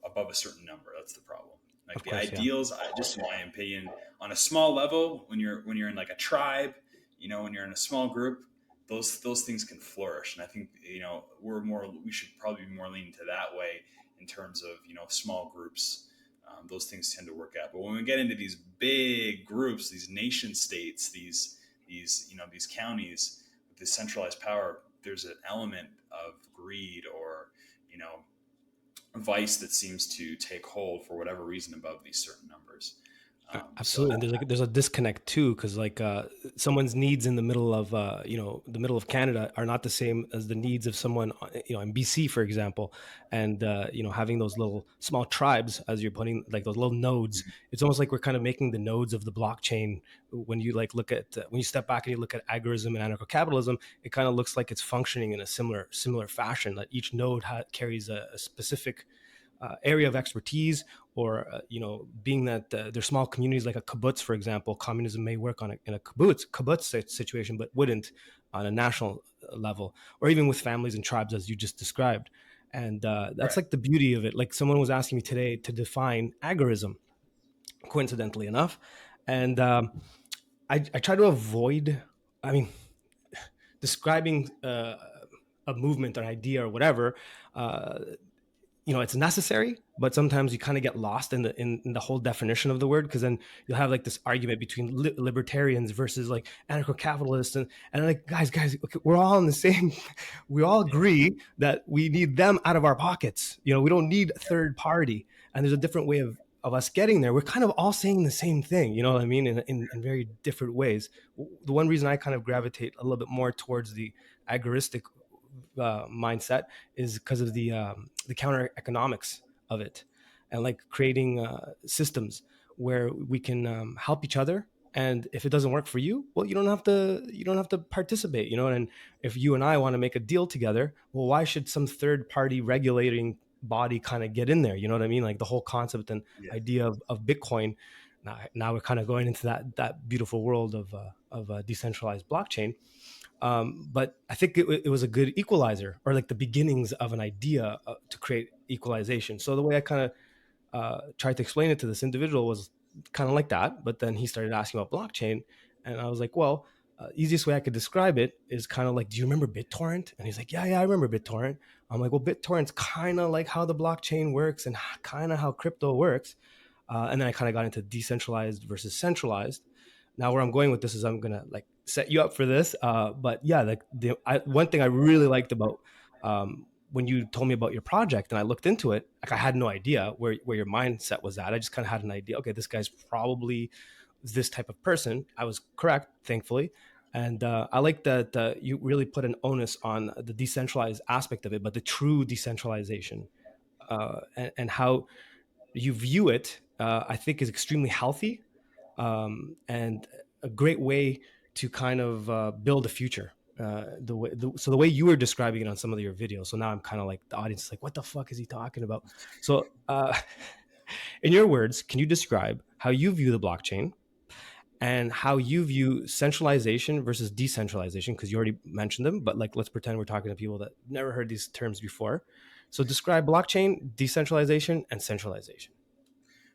above a certain number. That's the problem. Like Of the course. Yeah. ideals, just in my opinion, on a small level, when you're in like a tribe, when you're in a small group, those things can flourish. And I think we should probably be more leaning to that way in terms of small groups. Those things tend to work out. But when we get into these big groups, these nation states, these counties with this centralized power, there's an element of greed or vice that seems to take hold for whatever reason above these certain numbers. Absolutely, and there's a disconnect too, because like someone's needs in the middle of the middle of Canada are not the same as the needs of someone in BC, for example, and having those little small tribes, as you're putting, like those little nodes. It's almost like we're kind of making the nodes of the blockchain. When you like look at when you step back and you look at agorism and anarcho-capitalism, it kind of looks like it's functioning in a similar fashion. That each node carries a specific area of expertise, or being that there's small communities like a kibbutz, for example. Communism may work in a kibbutz situation, but wouldn't on a national level, or even with families and tribes, as you just described. And that's Right. like the beauty of it. Like someone was asking me today to define agorism, coincidentally enough, and I try to avoid. I mean, describing a movement or idea or whatever. It's necessary, but sometimes you kind of get lost in the whole definition of the word, because then you'll have like this argument between libertarians versus like anarcho-capitalists, and like guys, okay, we're all in the same. We all agree that we need them out of our pockets. We don't need a third party, and there's a different way of us getting there. We're kind of all saying the same thing, you know what I mean, in very different ways. The one reason I kind of gravitate a little bit more towards the agoristic mindset is because of the counter economics of it, and like creating systems where we can help each other. And if it doesn't work for you, well, you don't have to participate, and if you and I want to make a deal together, well, why should some third party regulating body kind of get in there? You know what I mean? Like the whole concept and Yeah. idea of Bitcoin. Now we're kind of going into that beautiful world of decentralized blockchain. But I think it was a good equalizer, or like the beginnings of an idea to create equalization. So the way I kind of tried to explain it to this individual was kind of like that. But then he started asking about blockchain, and I was like, well, easiest way I could describe it is kind of like, do you remember BitTorrent? And he's like, yeah, I remember BitTorrent. I'm like, well, BitTorrent's kind of like how the blockchain works and kind of how crypto works. And then I kind of got into decentralized versus centralized. Now where I'm going with this is I'm gonna like set you up for this. But yeah, like one thing I really liked about when you told me about your project and I looked into it, like I had no idea where your mindset was at. I just kind of had an idea. Okay, this guy's probably this type of person. I was correct, thankfully. And I like that you really put an onus on the decentralized aspect of it, but the true decentralization, and how you view it, I think is extremely healthy, and a great way to kind of build a future. so the way you were describing it on some of your videos. So now I'm kind of like, the audience is like, what the fuck is he talking about? So in your words, can you describe how you view the blockchain and how you view centralization versus decentralization? Because you already mentioned them, but like, let's pretend we're talking to people that never heard these terms before. So describe blockchain, decentralization, and centralization.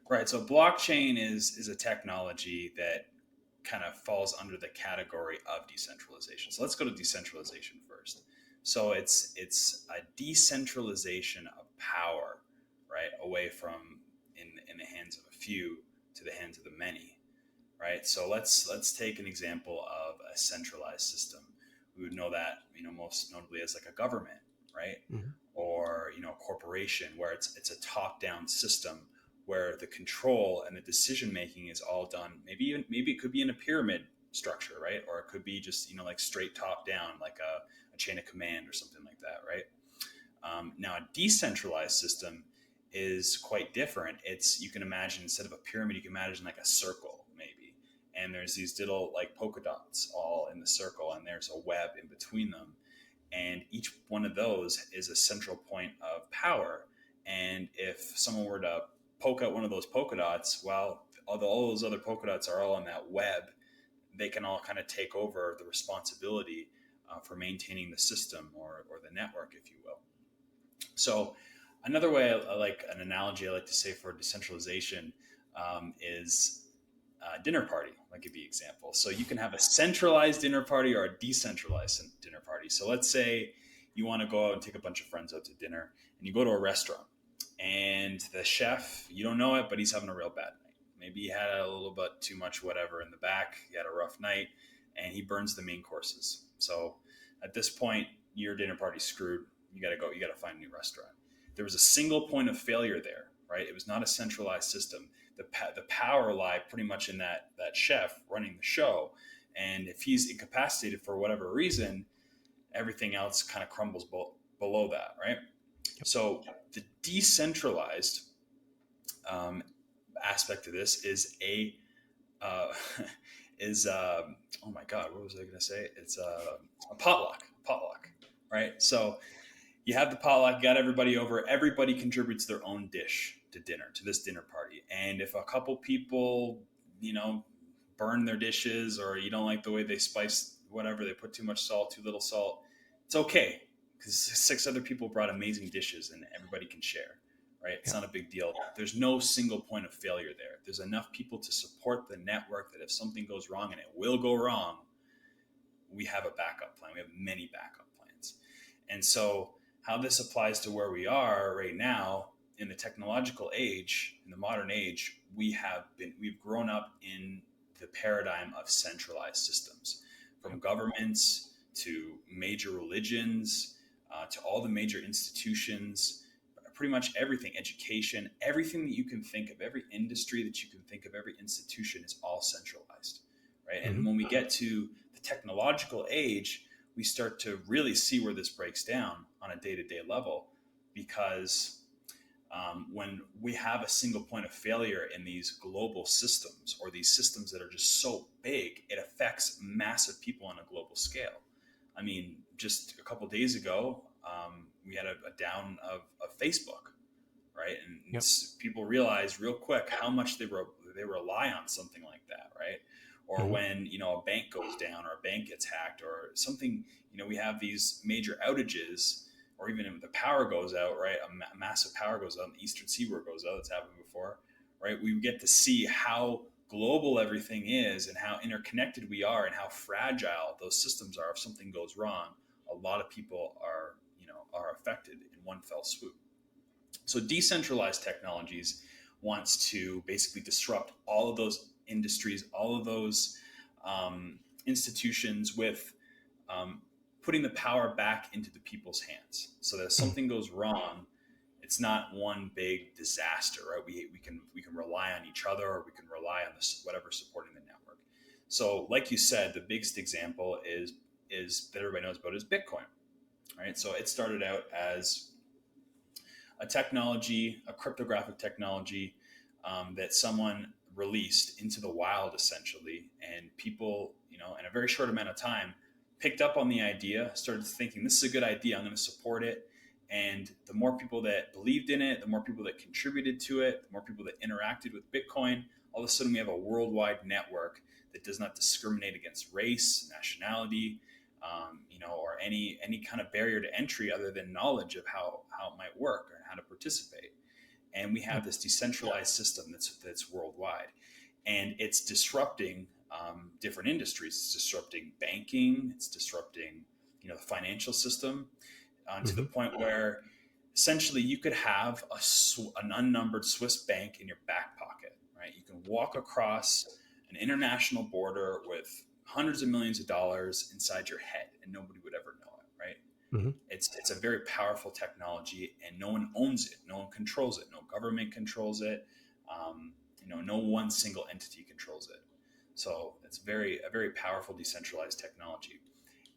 Right. So blockchain is a technology that kind of falls under the category of decentralization. So let's go to decentralization first. So it's a decentralization of power, right, away from in the hands of a few to the hands of the many, right? So let's take an example of a centralized system. We would know that, most notably as like a government, right? Mm-hmm. Or, a corporation where it's a top-down system where the control and the decision making is all done. Maybe it could be in a pyramid structure, right? Or it could be just, like straight top down, like a chain of command or something like that, right? Now, a decentralized system is quite different. You can imagine, instead of a pyramid, you can imagine like a circle, maybe. And there's these little like polka dots all in the circle, and there's a web in between them. And each one of those is a central point of power. And if someone were to poke out one of those polka dots, well, although all those other polka dots are all on that web, they can all kind of take over the responsibility for maintaining the system or the network, if you will. So another way, like an analogy I like to say for decentralization, is a dinner party. I'll give you an example. So you can have a centralized dinner party or a decentralized dinner party. So let's say you want to go out and take a bunch of friends out to dinner, and you go to a restaurant, and the chef, you don't know it, but he's having a real bad night. Maybe he had a little bit too much whatever in the back. He had a rough night, and he burns the main courses. So at this point, your dinner party's screwed. You got to go. You got to find a new restaurant. There was a single point of failure there, right? It was not a centralized system. The power lied pretty much in that chef running the show, and if he's incapacitated for whatever reason, everything else kind of crumbles below that, right? Yep. So the decentralized aspect of this is uh, oh my god, what was I going to say? It's a potluck, right? So you have the potluck, you got everybody over, everybody contributes their own dish to this dinner party. And if a couple people, burn their dishes, or you don't like the way they spice whatever, they put too much salt, too little salt, it's okay, because 6 other people brought amazing dishes and everybody can share, right? It's not a big deal. There's no single point of failure there. There's enough people to support the network that if something goes wrong, and it will go wrong, we have a backup plan. We have many backup plans. And so how this applies to where we are right now in the technological age, in the modern age, we've grown up in the paradigm of centralized systems, from governments to major religions, to all the major institutions, pretty much everything, education, everything that you can think of, every industry that you can think of, every institution is all centralized, right? Mm-hmm. And when we get to the technological age, we start to really see where this breaks down on a day-to-day level, because when we have a single point of failure in these global systems, or these systems that are just so big, it affects massive people on a global scale. I mean, just a couple of days ago, we had a down of Facebook, right? And people realized real quick how much they rely on something like that, right? Or when, a bank goes down, or a bank gets hacked, or something, we have these major outages, or even if the power goes out, right? A massive power goes out, and the Eastern Seaboard goes out. That's happened before, right? We get to see how global everything is, and how interconnected we are, and how fragile those systems are. If something goes wrong, a lot of people are affected in one fell swoop. So decentralized technologies wants to basically disrupt all of those industries, all of those institutions, with putting the power back into the people's hands, so that if something goes wrong, it's not one big disaster, right? We can rely on each other, or we can rely on whatever supporting the network. So, like you said, the biggest example is that everybody knows about is Bitcoin, right? So it started out as a technology, a cryptographic technology that someone released into the wild, essentially, and people, in a very short amount of time, picked up on the idea, started thinking, this is a good idea, I'm going to support it. And the more people that believed in it, the more people that contributed to it, the more people that interacted with Bitcoin, all of a sudden we have a worldwide network that does not discriminate against race, nationality, or any kind of barrier to entry other than knowledge of how it might work or how to participate. And we have this decentralized system that's worldwide, and it's disrupting different industries. It's disrupting banking. It's disrupting, the financial system, to the point where essentially you could have an unnumbered Swiss bank in your back pocket, right? You can walk across an international border with hundreds of millions of dollars inside your head, and nobody would ever know it, right? Mm-hmm. It's a very powerful technology, and no one owns it, no one controls it, no government controls it, no one single entity controls it. So it's a very powerful decentralized technology,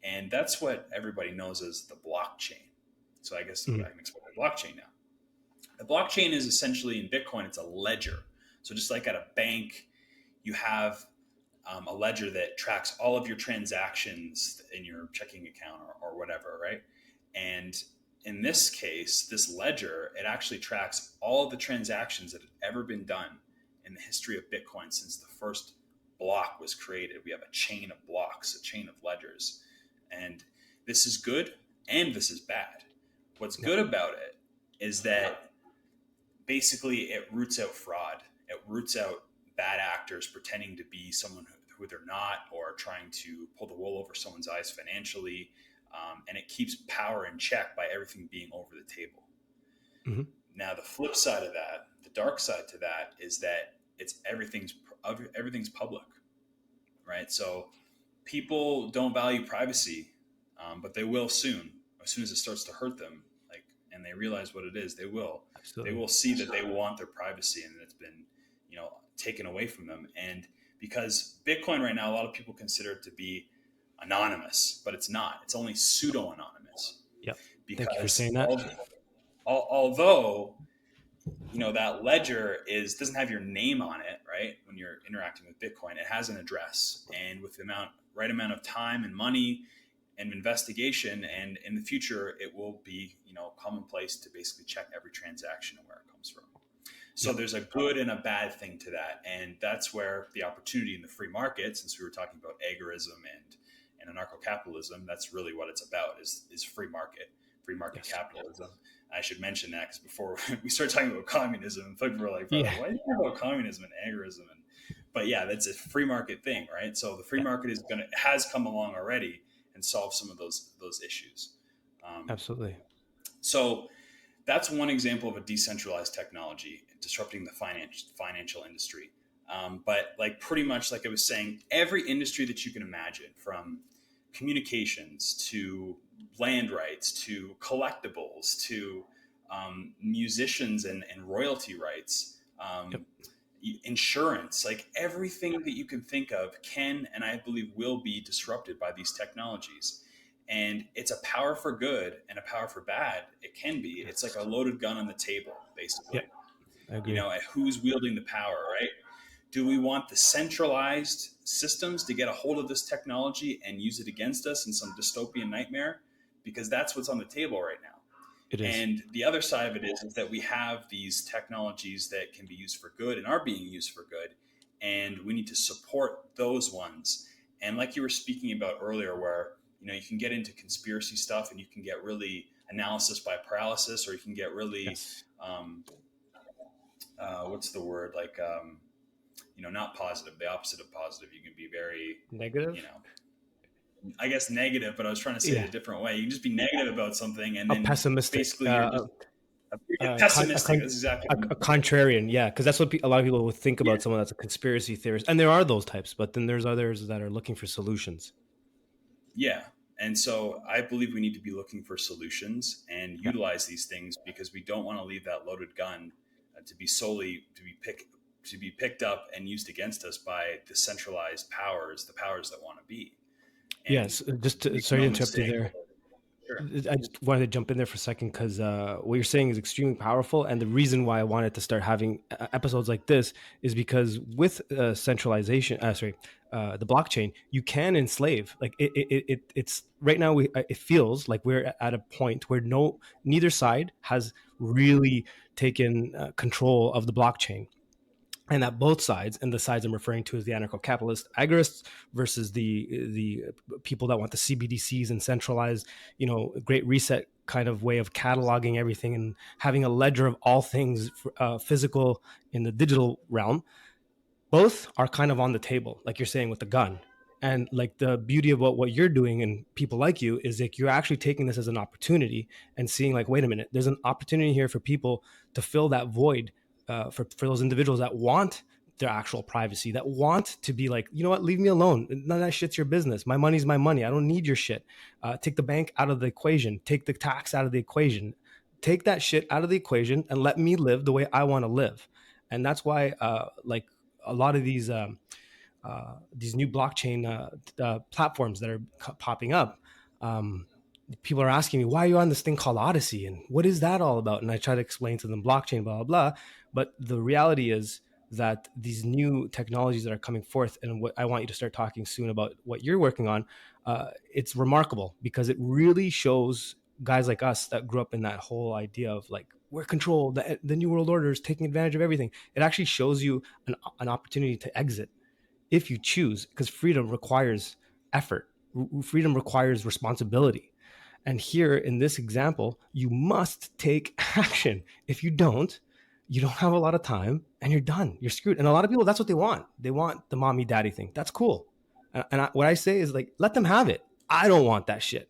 and that's what everybody knows as the blockchain. So I guess I can explain the blockchain now. The blockchain is essentially, in Bitcoin, it's a ledger. So just like at a bank, you have a ledger that tracks all of your transactions in your checking account or whatever, right? And in this case, this ledger, it actually tracks all of the transactions that have ever been done in the history of Bitcoin since the first block was created. We have a chain of blocks, a chain of ledgers. And this is good and this is bad. What's good about it is that basically it roots out fraud. It roots out bad actors pretending to be someone who they're not, or trying to pull the wool over someone's eyes financially. And it keeps power in check by everything being over the table. Mm-hmm. Now, the flip side of that, the dark side to that, is that everything's public, right? So people don't value privacy, but they will soon. As soon as it starts to hurt them, and they realize what it is, they will. Absolutely. They will see that they want their privacy, and it's been, taken away from them. And because Bitcoin right now, a lot of people consider it to be anonymous, but it's not. It's only pseudo-anonymous. Yeah. Thank you for saying that. Although, that ledger doesn't have your name on it, right? When you're interacting with Bitcoin, it has an address, and with the right amount of time and money and investigation, and in the future, it will be, commonplace to basically check every transaction and where it comes from. So there's a good and a bad thing to that. And that's where the opportunity in the free market, since we were talking about agorism and anarcho-capitalism, that's really what it's about, is free market capitalism. I should mention that because before we start talking about communism, people were like, why are you talking about communism and agorism? But yeah, that's a free market thing, right? So the free market has come along already and solved some of those issues. Absolutely. So that's one example of a decentralized technology disrupting the financial industry. But pretty much like I was saying, every industry that you can imagine, from communications to land rights to collectibles to musicians and royalty rights, insurance, everything that you can think of can, and I believe will be, disrupted by these technologies. And it's a power for good and a power for bad. It can be. It's like a loaded gun on the table, basically. I agree. Who's wielding the power, right? Do we want the centralized systems to get a hold of this technology and use it against us in some dystopian nightmare? Because that's what's on the table right now. It is. And the other side of it is that we have these technologies that can be used for good and are being used for good. And we need to support those ones. And like you were speaking about earlier, where you can get into conspiracy stuff and you can get really analysis by paralysis, or you can get really, what's the word? Not positive, the opposite of positive. You can be very negative, I guess negative, but I was trying to say it a different way. You can just be negative about something and then pessimistic. Basically you're just pessimistic. That's exactly a contrarian. Yeah. Cause that's what a lot of people would think about someone that's a conspiracy theorist. And there are those types, but then there's others that are looking for solutions. Yeah. And so I believe we need to be looking for solutions and utilize these things, because we don't want to leave that loaded gun to be picked up and used against us by the centralized powers, the powers that want to be. And yes. Sorry to interrupt you there. Sure. I just wanted to jump in there for a second because what you're saying is extremely powerful. And the reason why I wanted to start having episodes like this is because with centralization, the blockchain, you can enslave. Like it's right now. It feels like we're at a point where neither side has really taken control of the blockchain, and that both sides, and the sides I'm referring to as the anarcho-capitalist agorists versus the people that want the CBDCs and centralized, great reset kind of way of cataloging everything and having a ledger of all things physical in the digital realm, both are kind of on the table, like you're saying with the gun. And like the beauty of what you're doing and people like you is like you're actually taking this as an opportunity and seeing like, wait a minute, there's an opportunity here for people to fill that void, for those individuals that want their actual privacy, that want to be like, you know what, leave me alone. None of that shit's your business. My money's my money. I don't need your shit. Take the bank out of the equation. Take the tax out of the equation. Take that shit out of the equation and let me live the way I want to live. And that's why, like, a lot of these new blockchain platforms that are popping up, people are asking me, why are you on this thing called Odyssey and what is that all about? And I try to explain to them blockchain, blah, blah, blah. But the reality is that these new technologies that are coming forth, and what I want you to start talking soon about what you're working on, it's remarkable because it really shows guys like us that grew up in that whole idea of like, we're controlled, the new world order is taking advantage of everything. It actually shows you an opportunity to exit if you choose, because freedom requires effort. Freedom requires responsibility. And here in this example, you must take action. If you don't, you don't have a lot of time and you're done. You're screwed. And a lot of people, that's what they want. They want the mommy daddy thing. That's cool. What I say is like, let them have it. I don't want that shit.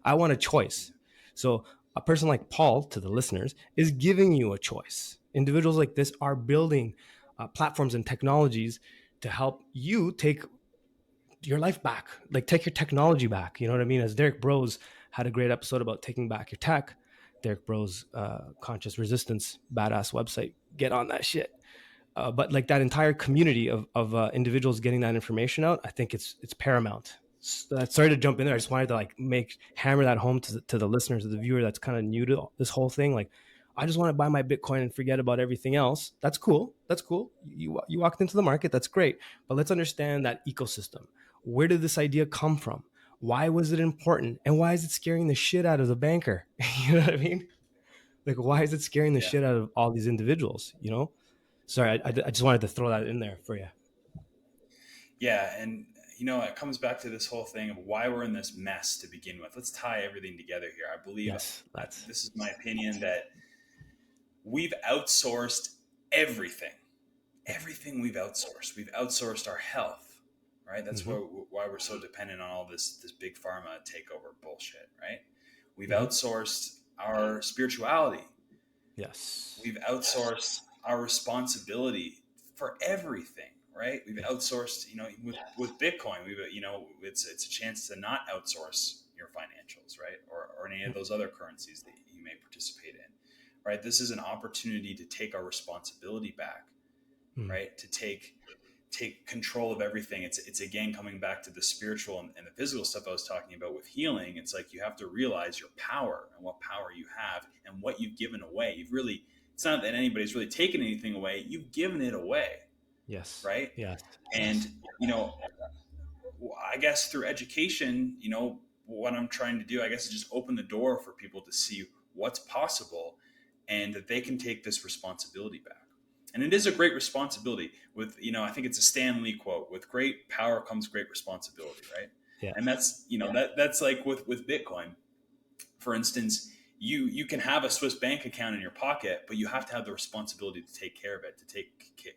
I want a choice. So a person like Paul, to the listeners, is giving you a choice. Individuals like this are building platforms and technologies to help you take your life back, like take your technology back. You know what I mean? As Derek Bros had a great episode about taking back your tech. Derek Bros, Conscious Resistance, badass website. Get on that shit. But like that entire community of individuals getting that information out, I think it's paramount. Sorry to jump in there. I just wanted to like hammer that home to the listeners, to the viewer that's kind of new to this whole thing. Like, I just want to buy my Bitcoin and forget about everything else. That's cool. That's cool. You walked into the market. That's great. But let's understand that ecosystem. Where did this idea come from? Why was it important? And why is it scaring the shit out of the banker? You know what I mean? Like, why is it scaring the Yeah. shit out of all these individuals? Sorry, I just wanted to throw that in there for you. Yeah. And, it comes back to this whole thing of why we're in this mess to begin with. Let's tie everything together here. I believe Yes, that's this is my opinion that we've outsourced everything. Everything we've outsourced. We've outsourced our health, right? That's mm-hmm, why we're so dependent on all this big pharma takeover bullshit, right? We've mm-hmm. outsourced our spirituality. Yes, We've outsourced our responsibility for everything, right? We've outsourced, with Bitcoin, it's a chance to not outsource your financials, right? Or any of those other currencies that you may participate in, right? This is an opportunity to take our responsibility back, mm, right? To take control of everything. It's again coming back to the spiritual and the physical stuff I was talking about with healing. It's like you have to realize your power and what power you have and what you've given away. It's not that anybody's really taken anything away. You've given it away, yes, right? yes, And yes, I guess through education, what I'm trying to do, I guess, is just open the door for people to see what's possible and that they can take this responsibility back. And it is a great responsibility with, I think it's a Stan Lee quote, with great power comes great responsibility, right? yeah, And that's, that's like with Bitcoin, for instance, you can have a Swiss bank account in your pocket, but you have to have the responsibility to take care of it, to take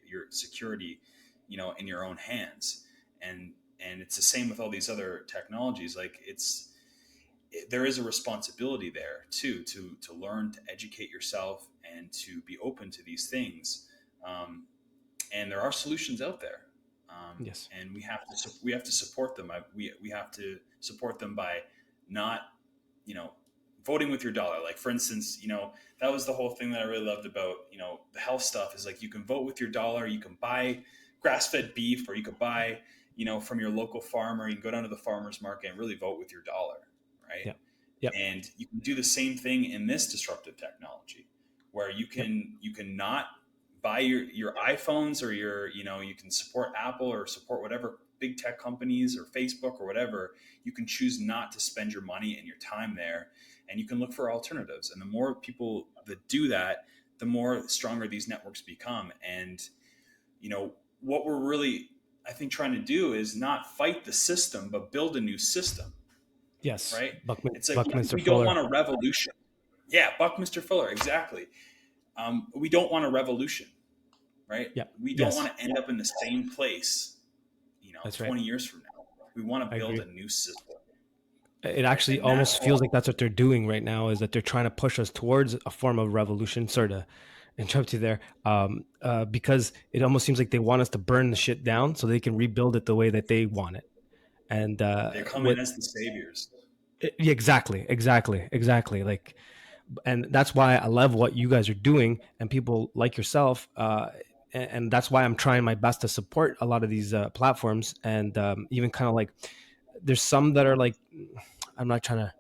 your security, in your own hands. And it's the same with all these other technologies. Like there is a responsibility there too, to learn, to educate yourself, and to be open to these things. And there are solutions out there, yes, and we have to support them. We have to support them by not, you know, voting with your dollar. Like, for instance, that was the whole thing that I really loved about, the health stuff, is like you can vote with your dollar. You can buy grass-fed beef, or you could buy, from your local farmer. You can go down to the farmer's market and really vote with your dollar, right? yeah, Yep. And you can do the same thing in this disruptive technology, where Yep. you can not buy your iPhones, or you can support Apple or support whatever big tech companies or Facebook or whatever. You can choose not to spend your money and your time there, and you can look for alternatives. And the more people that do that, the more stronger these networks become. And what we're really, I think, trying to do is not fight the system, but build a new system, Yes. right? It's like Buckminster we don't Fuller. want a revolution. Yeah, Buckminster Fuller, exactly. We don't want a revolution, right? Yep. We don't Yes. want to end up in the same place, That's right. 20 years from now. We want to I build agree. a new system, It right? actually And that's almost feels like that's what they're doing right now, is that they're trying to push us towards a form of revolution. Sorry to interrupt you there. Because it almost seems like they want us to burn the shit down so they can rebuild it the way that they want it. And they come in what as the saviors. yeah, exactly. Like, and that's why I love what you guys are doing, and people like yourself. And that's why I'm trying my best to support a lot of these platforms, and even kind of like, there's some that are like, I'm not trying to,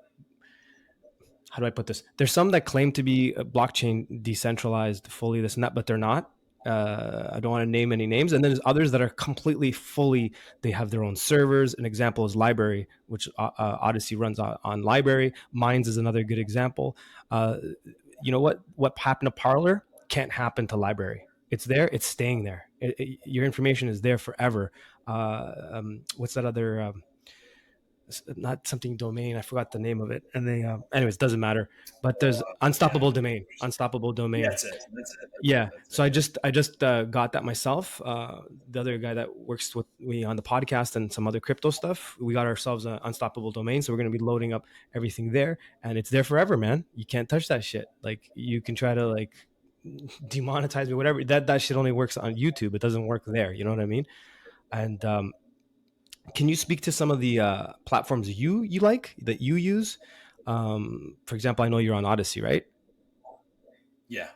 how do I put this? There's some that claim to be blockchain decentralized, fully this and that, but they're not. I don't want to name any names. And then there's others that are completely fully, they have their own servers. An example is Library, which Odyssey runs on Library. Minds is another good example. Uh, you know what happened to Parlor can't happen to Library. It's there, it's staying there. Your information is there forever. What's that other not something domain, I forgot the name of it, and they anyways, doesn't matter. But there's Yeah, unstoppable domain. that's it. That's it. That's it. Yeah, That's so it. I just got that myself. The other guy that works with me on the podcast and some other crypto stuff, we got ourselves an unstoppable domain, so we're going to be loading up everything there, and it's there forever, man. You can't touch that shit. Like, you can try to like demonetize me, whatever, that shit only works on YouTube. It doesn't work there, you know what I mean? And can you speak to some of the platforms you like, that you use? For example, I know you're on Odyssey, right? Yeah,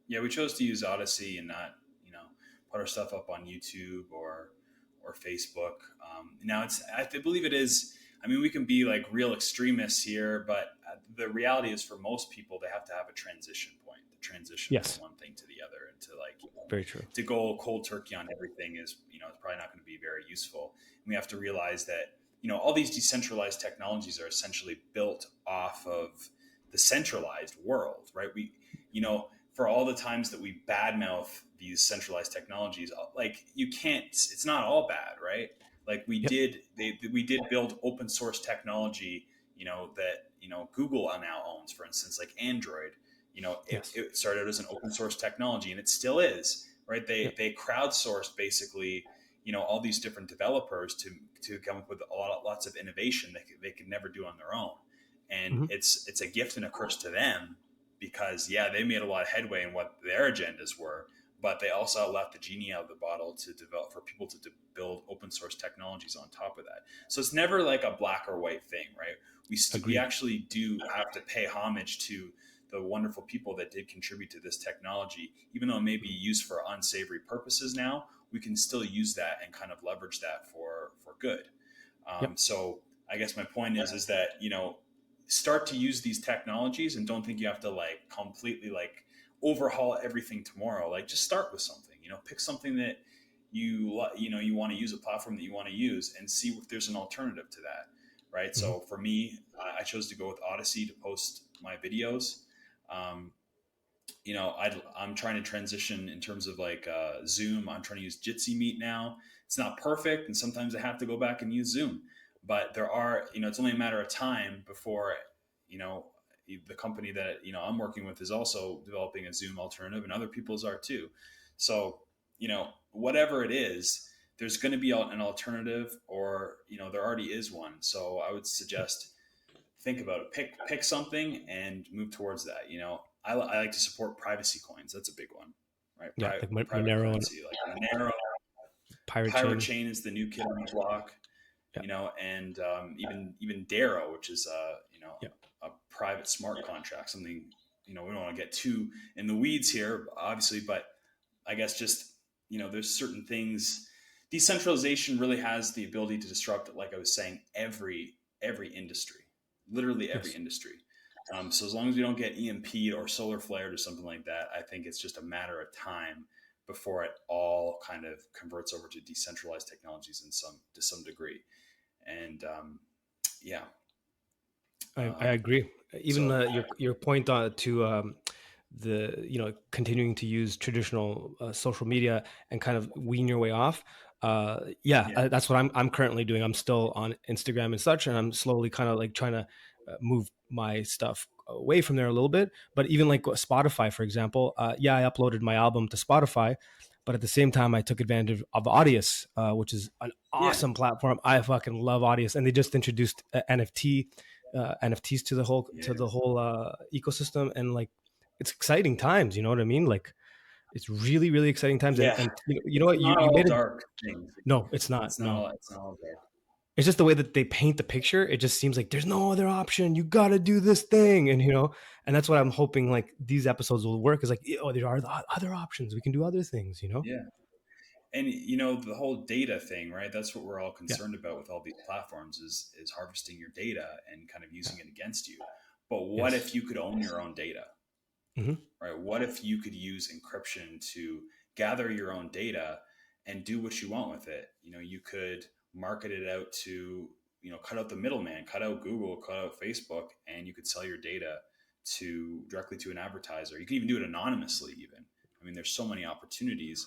yeah. We chose to use Odyssey and not, put our stuff up on YouTube or Facebook. Now I believe it is. I mean, we can be like real extremists here, but the reality is, for most people, they have to have a transition point. The transition from Yes, one thing to the other, and to like, very true. to go cold turkey on everything is, it's probably not going to be very useful. And we have to realize that, all these decentralized technologies are essentially built off of the centralized world, right? For all the times that we badmouth these centralized technologies, like, you can't, it's not all bad, right? Like, Yep. we did build open source technology, that, Google now owns, for instance, like Android. Yes. It started as an open source technology, and it still is, right? Yep. They crowdsourced, basically, all these different developers to come up with lots of innovation that they could never do on their own. And Hmm. it's a gift and a curse to them, because, yeah, they made a lot of headway in what their agendas were, but they also left the genie out of the bottle to develop, for people to build open source technologies on top of that. So it's never like a black or white thing, right? We Agreed. actually do have to pay homage to the wonderful people that did contribute to this technology. Even though it may be used for unsavory purposes now, we can still use that and kind of leverage that for good. Yep. So I guess my point is that, start to use these technologies, and don't think you have to like completely like overhaul everything tomorrow. Like, just start with something. Pick something that you want to use, a platform that you want to use, and see if there's an alternative to that, right? Hmm. So for me, I chose to go with Odyssey to post my videos. um, I'm trying to transition in terms of like Zoom. I'm trying to use Jitsi Meet now. It's not perfect, and sometimes I have to go back and use Zoom. But there are, it's only a matter of time before, you know, the company that I'm working with is also developing a Zoom alternative, and other people's are too. So, whatever it is, there's going to be an alternative, or there already is one. So I would Yep. suggest, think about it. Pick something and move towards that. I like to support privacy coins. That's a big one, right? Yeah, like Private Monero and currency, like Monero. Pirate Pirate Chain. Chain is the new kid on the block, Yeah. and even Darrow, which is Yeah. a private smart contract. Something, we don't want to get too in the weeds here, obviously, but I guess just, there's certain things. Decentralization really has the ability to disrupt, like I was saying, every industry. literally every Yes. industry. So as long as we don't get EMP'd or solar flared or something like that, I think it's just a matter of time before it all kind of converts over to decentralized technologies in some to some degree. And yeah, I um, agree. Even so your point to the continuing to use traditional social media and kind of wean your way off. yeah, That's what I'm currently doing. I'm still on Instagram and such, and I'm slowly kind of like trying to move my stuff away from there a little bit. But even like Spotify, for example, I uploaded my album to Spotify, but at the same time, I took advantage of Audius, which is an yeah, awesome platform. I fucking love Audius, and they just introduced NFTs to yeah, the whole ecosystem, and like it's exciting times. You know what I mean? Like it's really really exciting times, and yeah. you know It's what not you all made it. dark things. No, it's not. It's not No, all. It's not all dark. it's just the way that they paint the picture. It just seems like there's no other option. You got to do this thing, and and that's what I'm hoping. Like these episodes will work. Is like, oh, there are other options. We can do other things. Yeah. And the whole data thing, right? That's what we're all Yeah. concerned about with all these platforms is harvesting your data and kind of Yeah. using it against you. But what Yes. if you could own your own data? Hmm. Right? What if you could use encryption to gather your own data and do what you want with it? You could market it out to, cut out the middleman, cut out Google, cut out Facebook, and you could sell your data to directly to an advertiser. You can even do it anonymously, even. I mean, there's so many opportunities.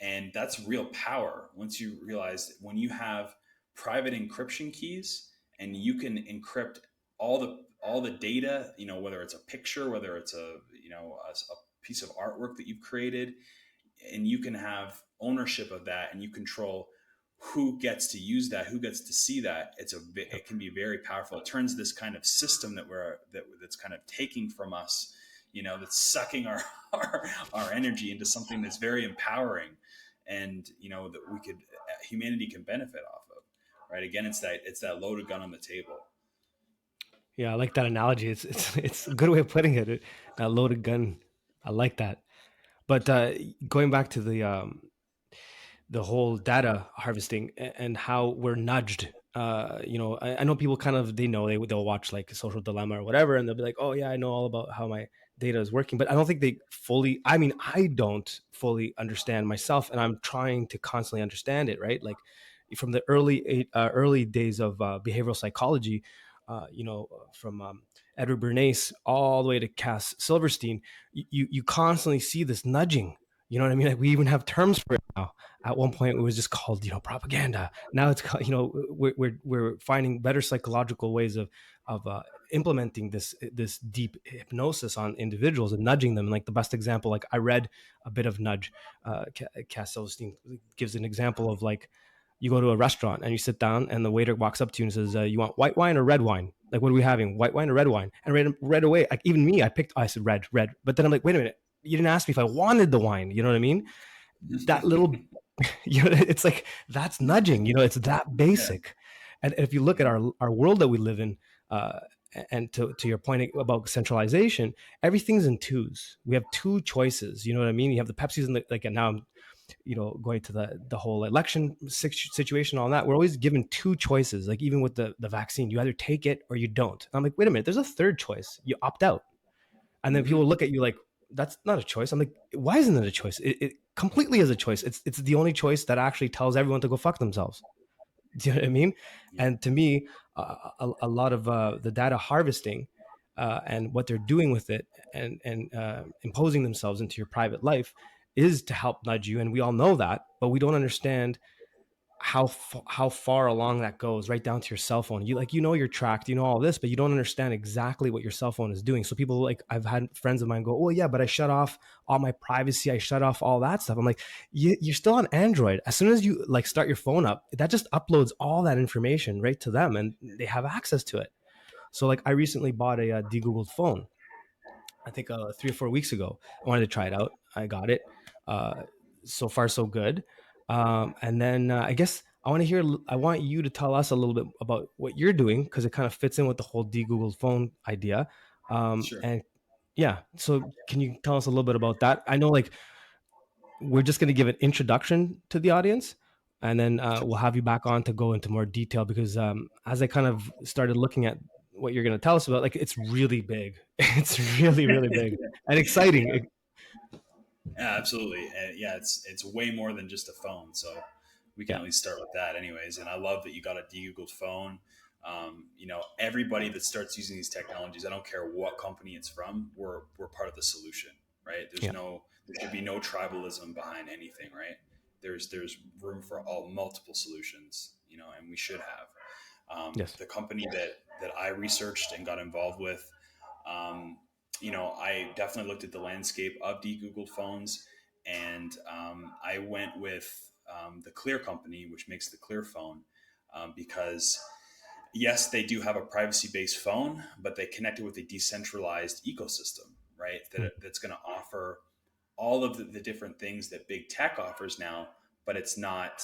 And that's real power once you realize when you have private encryption keys and you can encrypt all the data, whether it's a picture, whether it's a piece of artwork that you've created, and you can have ownership of that and you control who gets to use that, who gets to see that. It can be very powerful. It turns this kind of system that's kind of taking from us, that's sucking our energy into something that's very empowering, and that humanity can benefit off of. Right? Again, it's that loaded gun on the table. Yeah, I like that analogy. It's a good way of putting it. That loaded gun. I like that. But going back to the whole data harvesting and how we're nudged. I know people kind of they'll watch like Social Dilemma or whatever, and they'll be like, "Oh yeah, I know all about how my data is working," but I don't think they fully. I mean, I don't fully understand myself, and I'm trying to constantly understand it. Right, like from the early days of behavioral psychology, from Edward Bernays all the way to Cass Silverstein, you constantly see this nudging. You know what I mean? Like we even have terms for it now. At one point, it was just called, propaganda. Now it's called, we're finding better psychological ways of implementing this deep hypnosis on individuals and nudging them. Like the best example, like I read a bit of nudge. Cass Silverstein gives an example of like you go to a restaurant and you sit down and the waiter walks up to you and says, "You want white wine or red wine? Like what are we having? White wine or red wine?" And right away, like even me, I said red, red. But then I'm like, wait a minute, you didn't ask me if I wanted the wine. You know what I mean? That little it's like that's nudging, it's that Yeah. basic. And if you look at our world that we live in, uh and to your point about centralization, everything's in twos. We have two choices, you know what I mean? You have the Pepsis and and now I'm going to the whole election situation, all that. We're always given two choices, like even with the vaccine, you either take it or you don't. And I'm like, wait a minute, there's a third choice, you opt out. And then people Mm-hmm. look at you like, that's not a choice. I'm like, why isn't it a choice? It completely is a choice. It's the only choice that actually tells everyone to go fuck themselves. Do you know what I mean? Yeah. And to me, a lot of the data harvesting and what they're doing with it and imposing themselves into your private life is to help nudge you. And we all know that, but we don't understand how far along that goes, right down to your cell phone. You're tracked, all this, but you don't understand exactly what your cell phone is doing. So people, like, I've had friends of mine go, "Oh yeah, but I shut off all my privacy, I shut off all that stuff." I'm like, you're still on Android. As soon as you like start your phone up, that just uploads all that information right to them and they have access to it. So like I recently bought a de-googled phone, I think 3 or 4 weeks ago. I wanted to try it out. I got it. Uh, so far, so good. And then I guess I want you to tell us a little bit about what you're doing because it kind of fits in with the whole de-Googled phone idea. Sure. And yeah, so can you tell us a little bit about that? I know like we're just going to give an introduction to the audience and then Sure. we'll have you back on to go into more detail because as I kind of started looking at what you're going to tell us about, like, it's really big. It's really, really big and exciting. Yeah, absolutely. Yeah, it's way more than just a phone. So we can Yeah. at least start with that, anyways. And I love that you got a de-Googled phone. Everybody that starts using these technologies, I don't care what company it's from, we're part of the solution, right? Yeah. There should be no tribalism behind anything, right? There's room for all multiple solutions, and we should have. Yes. The company that I researched and got involved with, um, I definitely looked at the landscape of de-Googled phones, and I went with the Clear company, which makes the Clearphone, because yes, they do have a privacy-based phone, but they connect it with a decentralized ecosystem, right? That's going to offer all of the different things that big tech offers now, but it's not,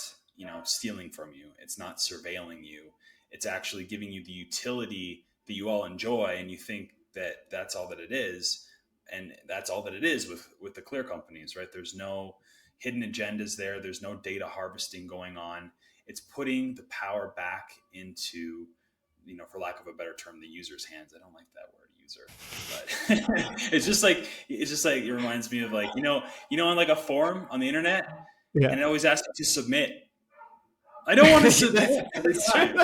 stealing from you. It's not surveilling you. It's actually giving you the utility that you all enjoy, and you think that that's all that it is. And that's all that it is with the Clear companies, right? There's no hidden agendas there. There's no data harvesting going on. It's putting the power back into, for lack of a better term, the user's hands. I don't like that word, user, but it's just like it reminds me of, like, on like a forum on the internet, Yeah. and it always asks you to submit. I don't want to submit every That's true. time,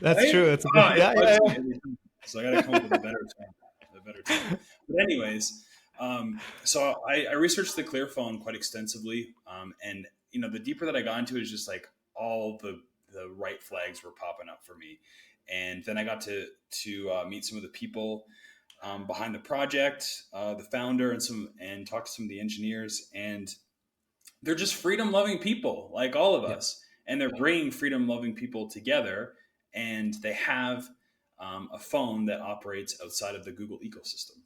That's right? true. That's a Oh, good, it yeah, bugs yeah, me every time. So I got to come up with a better term. But anyways, so I researched the Clearphone quite extensively, and the deeper that I got into it, is just like all the right flags were popping up for me, and then I got to meet some of the people behind the project, the founder, and talk to some of the engineers, and they're just freedom loving people like all of yeah. us, and they're bringing freedom loving people together, and they have a phone that operates outside of the Google ecosystem,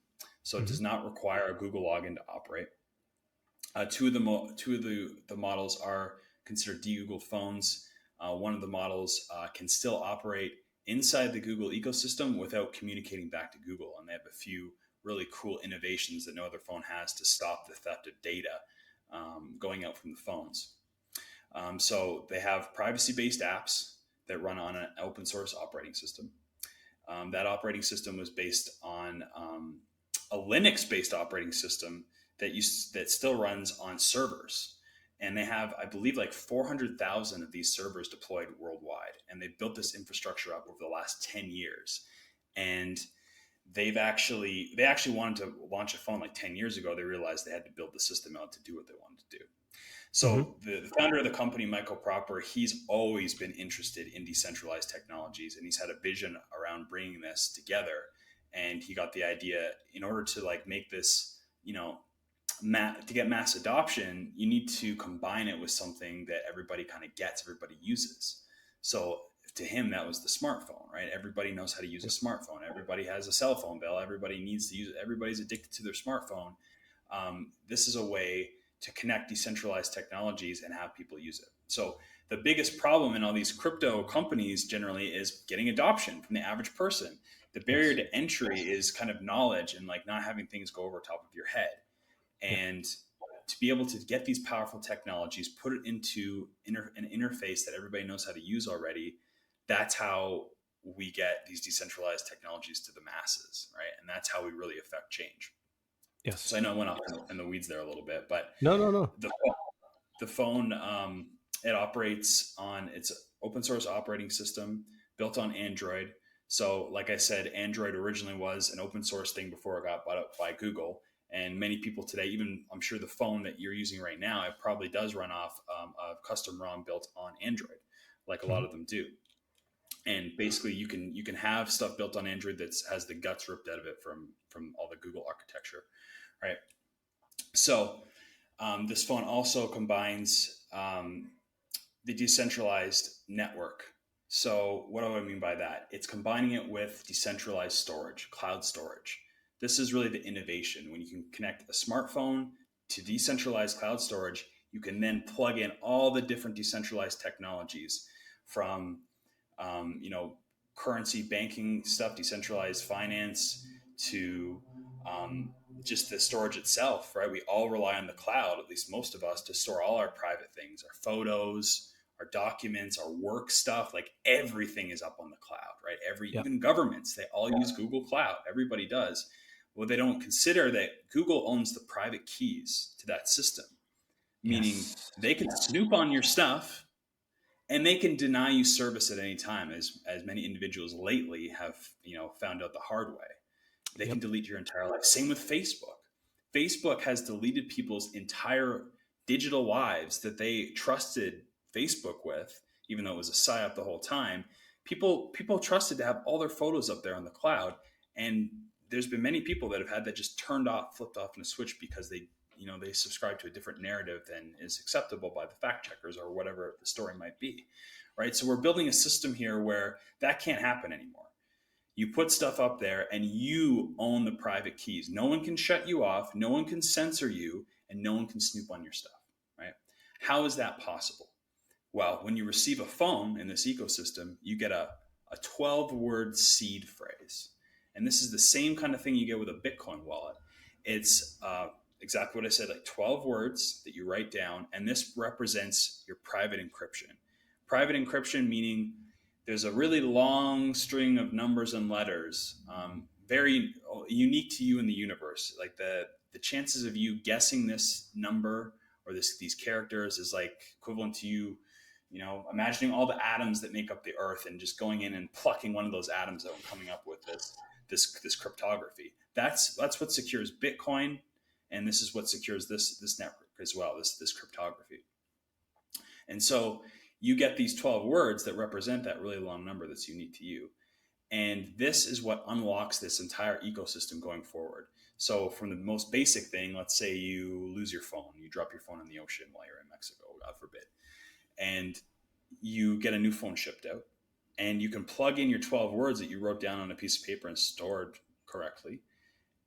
so it Hmm. does not require a Google login to operate. Two of the models are considered de-Googled phones. One of the models can still operate inside the Google ecosystem without communicating back to Google, and they have a few really cool innovations that no other phone has to stop the theft of data going out from the phones. So they have privacy-based apps that run on an open source operating system. That operating system was based on a Linux-based operating system that still runs on servers, and they have, I believe, like 400,000 of these servers deployed worldwide, and they built this infrastructure up over the last 10 years. And they actually wanted to launch a phone like 10 years ago. They realized they had to build the system out to do what they wanted to do. Hmm. So the founder of the company, Michael Proper, he's always been interested in decentralized technologies, and he's had a vision around bringing this together. And he got the idea, in order to like make this, to get mass adoption, you need to combine it with something that everybody kind of gets, everybody uses. So to him, that was the smartphone, right? Everybody knows how to use a smartphone. Everybody has a cell phone bill. Everybody needs to use it. Everybody's addicted to their smartphone. This is a way to connect decentralized technologies and have people use it. So the biggest problem in all these crypto companies generally is getting adoption from the average person. The barrier Yes. to entry is kind of knowledge and like not having things go over top of your head. Yeah. And to be able to get these powerful technologies, put it into an interface that everybody knows how to use already, that's how we get these decentralized technologies to the masses, right? And that's how we really affect change. So Yes. I know I went off in the weeds there a little bit, but No, no, no. the the phone, it operates on its open source operating system built on Android. So, like I said, Android originally was an open source thing before it got bought up by Google. And many people today, even I'm sure the phone that you're using right now, it probably does run off a custom ROM built on Android, like a lot Hmm. of them do. And basically, you can have stuff built on Android that has the guts ripped out of it from all the Google architecture, right? So this phone also combines the decentralized network. So, what do I mean by that? It's combining it with decentralized storage, cloud storage. This is really the innovation. When you can connect a smartphone to decentralized cloud storage, you can then plug in all the different decentralized technologies from, um, you know, currency banking stuff, decentralized finance, to um, just the storage itself, right? We all rely on the cloud, at least most of us, to store all our private things, our photos, our documents, our work stuff, like everything is up on the cloud, right? Yeah. Even governments, they all use Google Cloud. Everybody does. Well, they don't consider that Google owns the private keys to that system, meaning Yes. they can snoop on your stuff and they can deny you service at any time, as many individuals lately have found out the hard way. They can Yep. delete your entire life. Same with Facebook. Facebook has deleted people's entire digital lives that they trusted Facebook with, even though it was a psyop the whole time. People trusted to have all their photos up there on the cloud, and there's been many people that have had that just turned off, flipped off in a switch because they subscribe to a different narrative than is acceptable by the fact checkers or whatever the story might be, right? So we're building a system here where that can't happen anymore. You put stuff up there and you own the private keys. No one can shut you off, no one can censor you, and no one can snoop on your stuff, right? How is that possible? Well, when you receive a phone in this ecosystem, you get a 12-word seed phrase. And this is the same kind of thing you get with a Bitcoin wallet. It's exactly what I said, like 12 words that you write down, and this represents your private encryption. Private encryption meaning there's a really long string of numbers and letters, very unique to you in the universe. Like the chances of you guessing this number or these characters is like equivalent to you, imagining all the atoms that make up the Earth and just going in and plucking one of those atoms out and coming up with this cryptography. That's what secures Bitcoin, and this is what secures this network as well. This cryptography, and so you get these 12 words that represent that really long number that's unique to you. And this is what unlocks this entire ecosystem going forward. So from the most basic thing, let's say you lose your phone, you drop your phone in the ocean while you're in Mexico, God forbid, and you get a new phone shipped out, and you can plug in your 12 words that you wrote down on a piece of paper and stored correctly.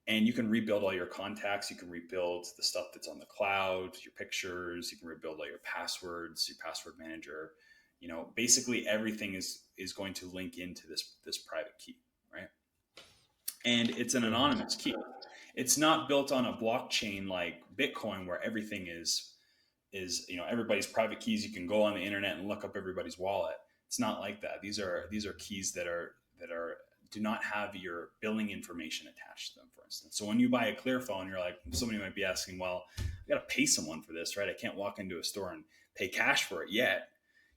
And you can rebuild all your contacts. You can rebuild the stuff that's on the cloud, your pictures. You can rebuild all your passwords, your password manager. Basically everything is going to link into this private key, right? And it's an anonymous key. It's not built on a blockchain like Bitcoin, where everything is everybody's private keys. You can go on the internet and look up everybody's wallet. It's not like that. These are keys that do not have your billing information attached to them, for instance. So when you buy a clearphone, you're like, somebody might be asking, well, I got to pay someone for this, right? I can't walk into a store and pay cash for it yet.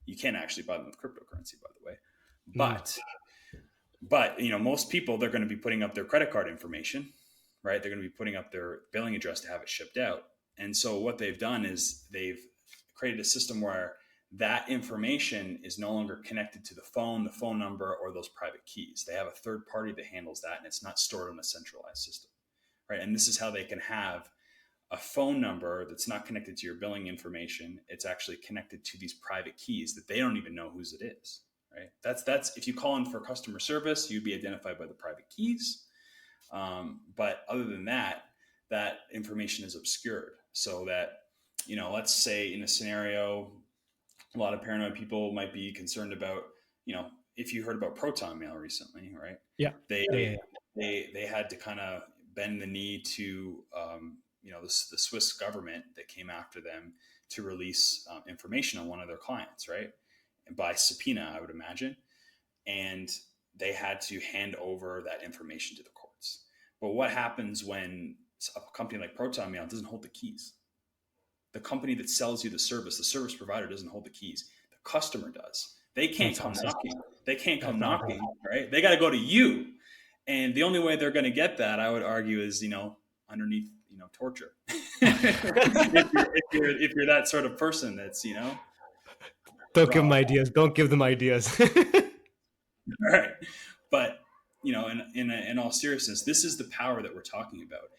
You can't actually buy them with cryptocurrency, by the way. But most people, they're going to be putting up their credit card information, right? They're going to be putting up their billing address to have it shipped out. And so what they've done is they've created a system where that information is no longer connected to the phone number, or those private keys. They have a third party that handles that, and it's not stored on a centralized system, right? And this is how they can have a phone number that's not connected to your billing information. It's actually connected to these private keys that they don't even know whose it is, right? That's if you call in for customer service, you'd be identified by the private keys. But other than that, that information is obscured, so that, let's say in a scenario, a lot of paranoid people might be concerned about, if you heard about Proton Mail recently, right? Yeah. They had to kind of bend the knee to, the Swiss government that came after them to release information on one of their clients, right? And by subpoena, I would imagine. And they had to hand over that information to the courts. But what happens when a company like Proton Mail doesn't hold the keys? The company that sells you the service provider, doesn't hold the keys. The customer does. They can't come knocking. They can't come knocking, right? They got to go to you. And the only way they're going to get that, I would argue, is, underneath, torture. if you're that sort of person, that's, Don't give them ideas. Don't give them ideas. All right. But, in all seriousness, this is the power that we're talking about.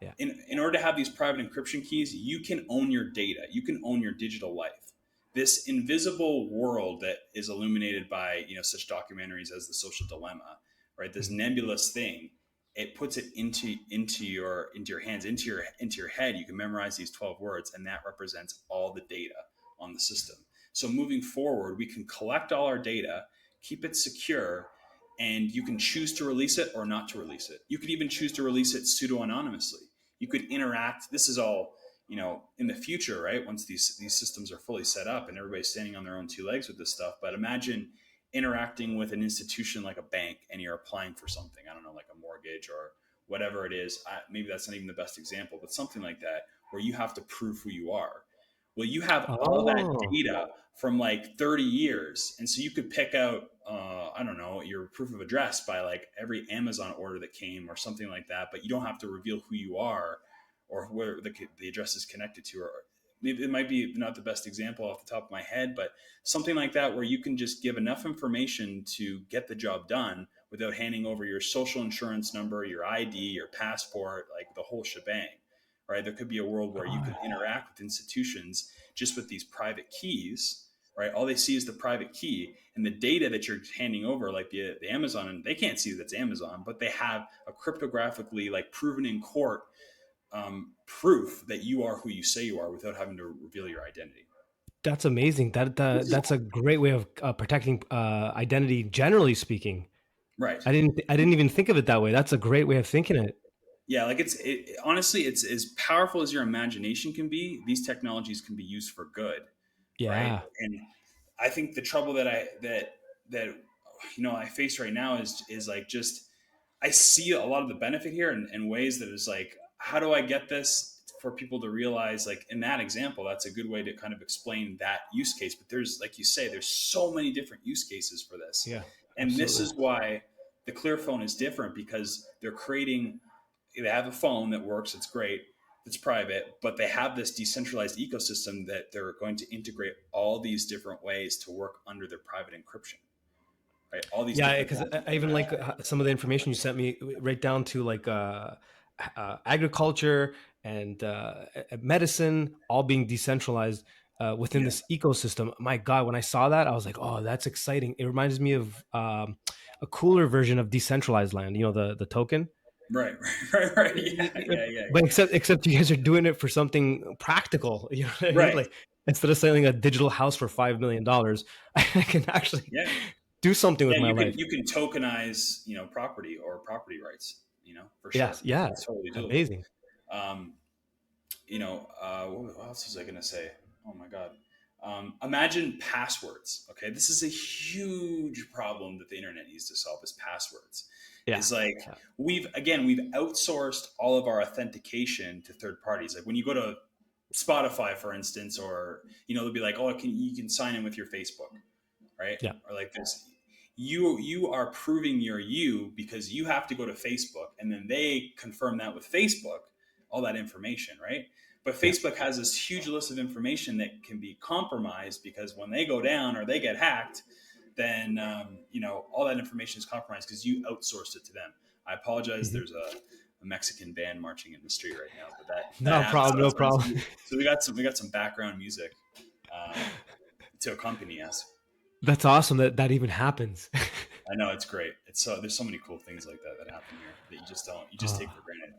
Yeah. In order to have these private encryption keys, you can own your data. You can own your digital life. This invisible world that is illuminated by, such documentaries as The Social Dilemma, right? This nebulous thing, it puts it into your hands, into your head. You can memorize these 12 words, and that represents all the data on the system. So moving forward, we can collect all our data, keep it secure, and you can choose to release it or not to release it. You could even choose to release it pseudo-anonymously. You could interact. This is all, in the future, right? Once these systems are fully set up and everybody's standing on their own two legs with this stuff. But imagine interacting with an institution like a bank and you're applying for something. I don't know, like a mortgage or whatever it is. Maybe that's not even the best example, but something like that where you have to prove who you are. Well, you have all that Oh, data from like 30 years. And so you could pick out, I don't know, your proof of address by like every Amazon order that came or something like that. But you don't have to reveal who you are or where the address is connected to. Or maybe it might be not the best example off the top of my head, but something like that where you can just give enough information to get the job done without handing over your social insurance number, your ID, your passport, like the whole shebang, right? There could be a world where you could God. interact with institutions just with these private keys, right? All they see is the private key and the data that you're handing over, like the Amazon, and they can't see that's Amazon, but they have a cryptographically like proven in court proof that you are who you say you are without having to reveal your identity. That's amazing. This is That's a great way of protecting identity, generally speaking. right. I didn't even think of it that way. That's a great way of thinking it. Yeah, like honestly, it's as powerful as your imagination can be. These technologies can be used for good, right? Yeah. And I think the trouble that I face right now is like just I see a lot of the benefit here in ways that is like, how do I get this for people to realize, like in that example, that's a good way to kind of explain that use case. But there's, like you say, there's so many different use cases for this. Yeah. And this Absolutely. is why the clearphone is different because they have a phone that works, it's great, it's private, but they have this decentralized ecosystem that they're going to integrate all these different ways to work under their private encryption, right? All these Yeah, different because I even like some of the information you sent me, right down to like agriculture and medicine, all being decentralized within yeah. this ecosystem. My God, when I saw that, I was like, "Oh, that's exciting!" It reminds me of a cooler version of decentralized land. You know, the token. Right, right. Yeah, yeah, yeah, But yeah. except you guys are doing it for something practical. You know what I mean? Right. Like instead of selling a digital house for $5 million, I can actually Yeah. do something with Yeah. my You can life. you can tokenize, property or property rights, for sure. Yes, yeah, It's totally doable. amazing. Um, what else was I gonna say? Oh my god. Imagine passwords. Okay, this is a huge problem that the internet needs to solve. Is passwords. Yeah, Is like yeah, we've outsourced all of our authentication to third parties. Like when you go to Spotify, for instance, or they'll be like, oh, you can sign in with your Facebook, right? yeah, Or like this, you are proving you're you because you have to go to Facebook and then they confirm that with Facebook, all that information, right? But yeah, Facebook has this huge list of information that can be compromised because when they go down or they get hacked, then all that information is compromised because you outsourced it to them. I apologize. mhm. There's a Mexican band marching in the street right now, but that No happens problem, no sometimes. problem. So we got some background music to accompany us. That's awesome that that even happens. I know it's great. It's so there's so many cool things like that that happen here that you just take Oh, for granted.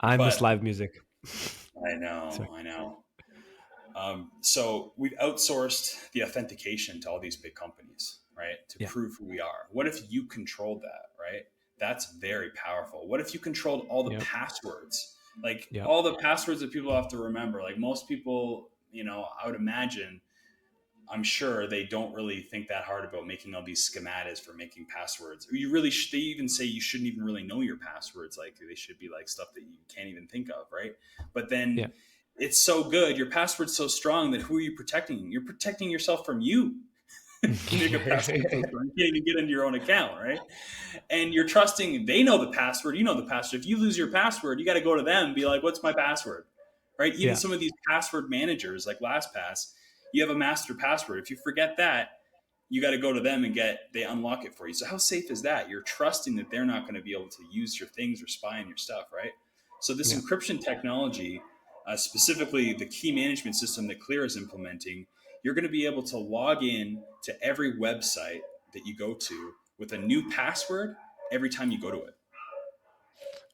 I miss But live music. Sorry. I know. So we've outsourced the authentication to all these big companies, right, to Yeah, prove who we are. What if you controlled that, right? That's very powerful. What if you controlled all the yeah, passwords, like yeah, all the passwords that people have to remember? Like most people, I would imagine I'm sure they don't really think that hard about making all these schematics for making passwords. You really, they even say you shouldn't even really know your passwords. Like they should be like stuff that you can't even think of, right? But then yeah. it's so good. Your password's so strong that who are you protecting? You're protecting yourself from you. Make a password so strong you can't even get into your own account, right? And you're trusting they know the password. You know the password. If you lose your password, you got to go to them and be like, "What's my password?" Right? Even Yeah, some of these password managers like LastPass, you have a master password. If you forget that, you got to go to them and they unlock it for you. So how safe is that? You're trusting that they're not going to be able to use your things or spy on your stuff, right? So this yeah. encryption technology, specifically the key management system that Clear is implementing, you're going to be able to log in to every website that you go to with a new password every time you go to it,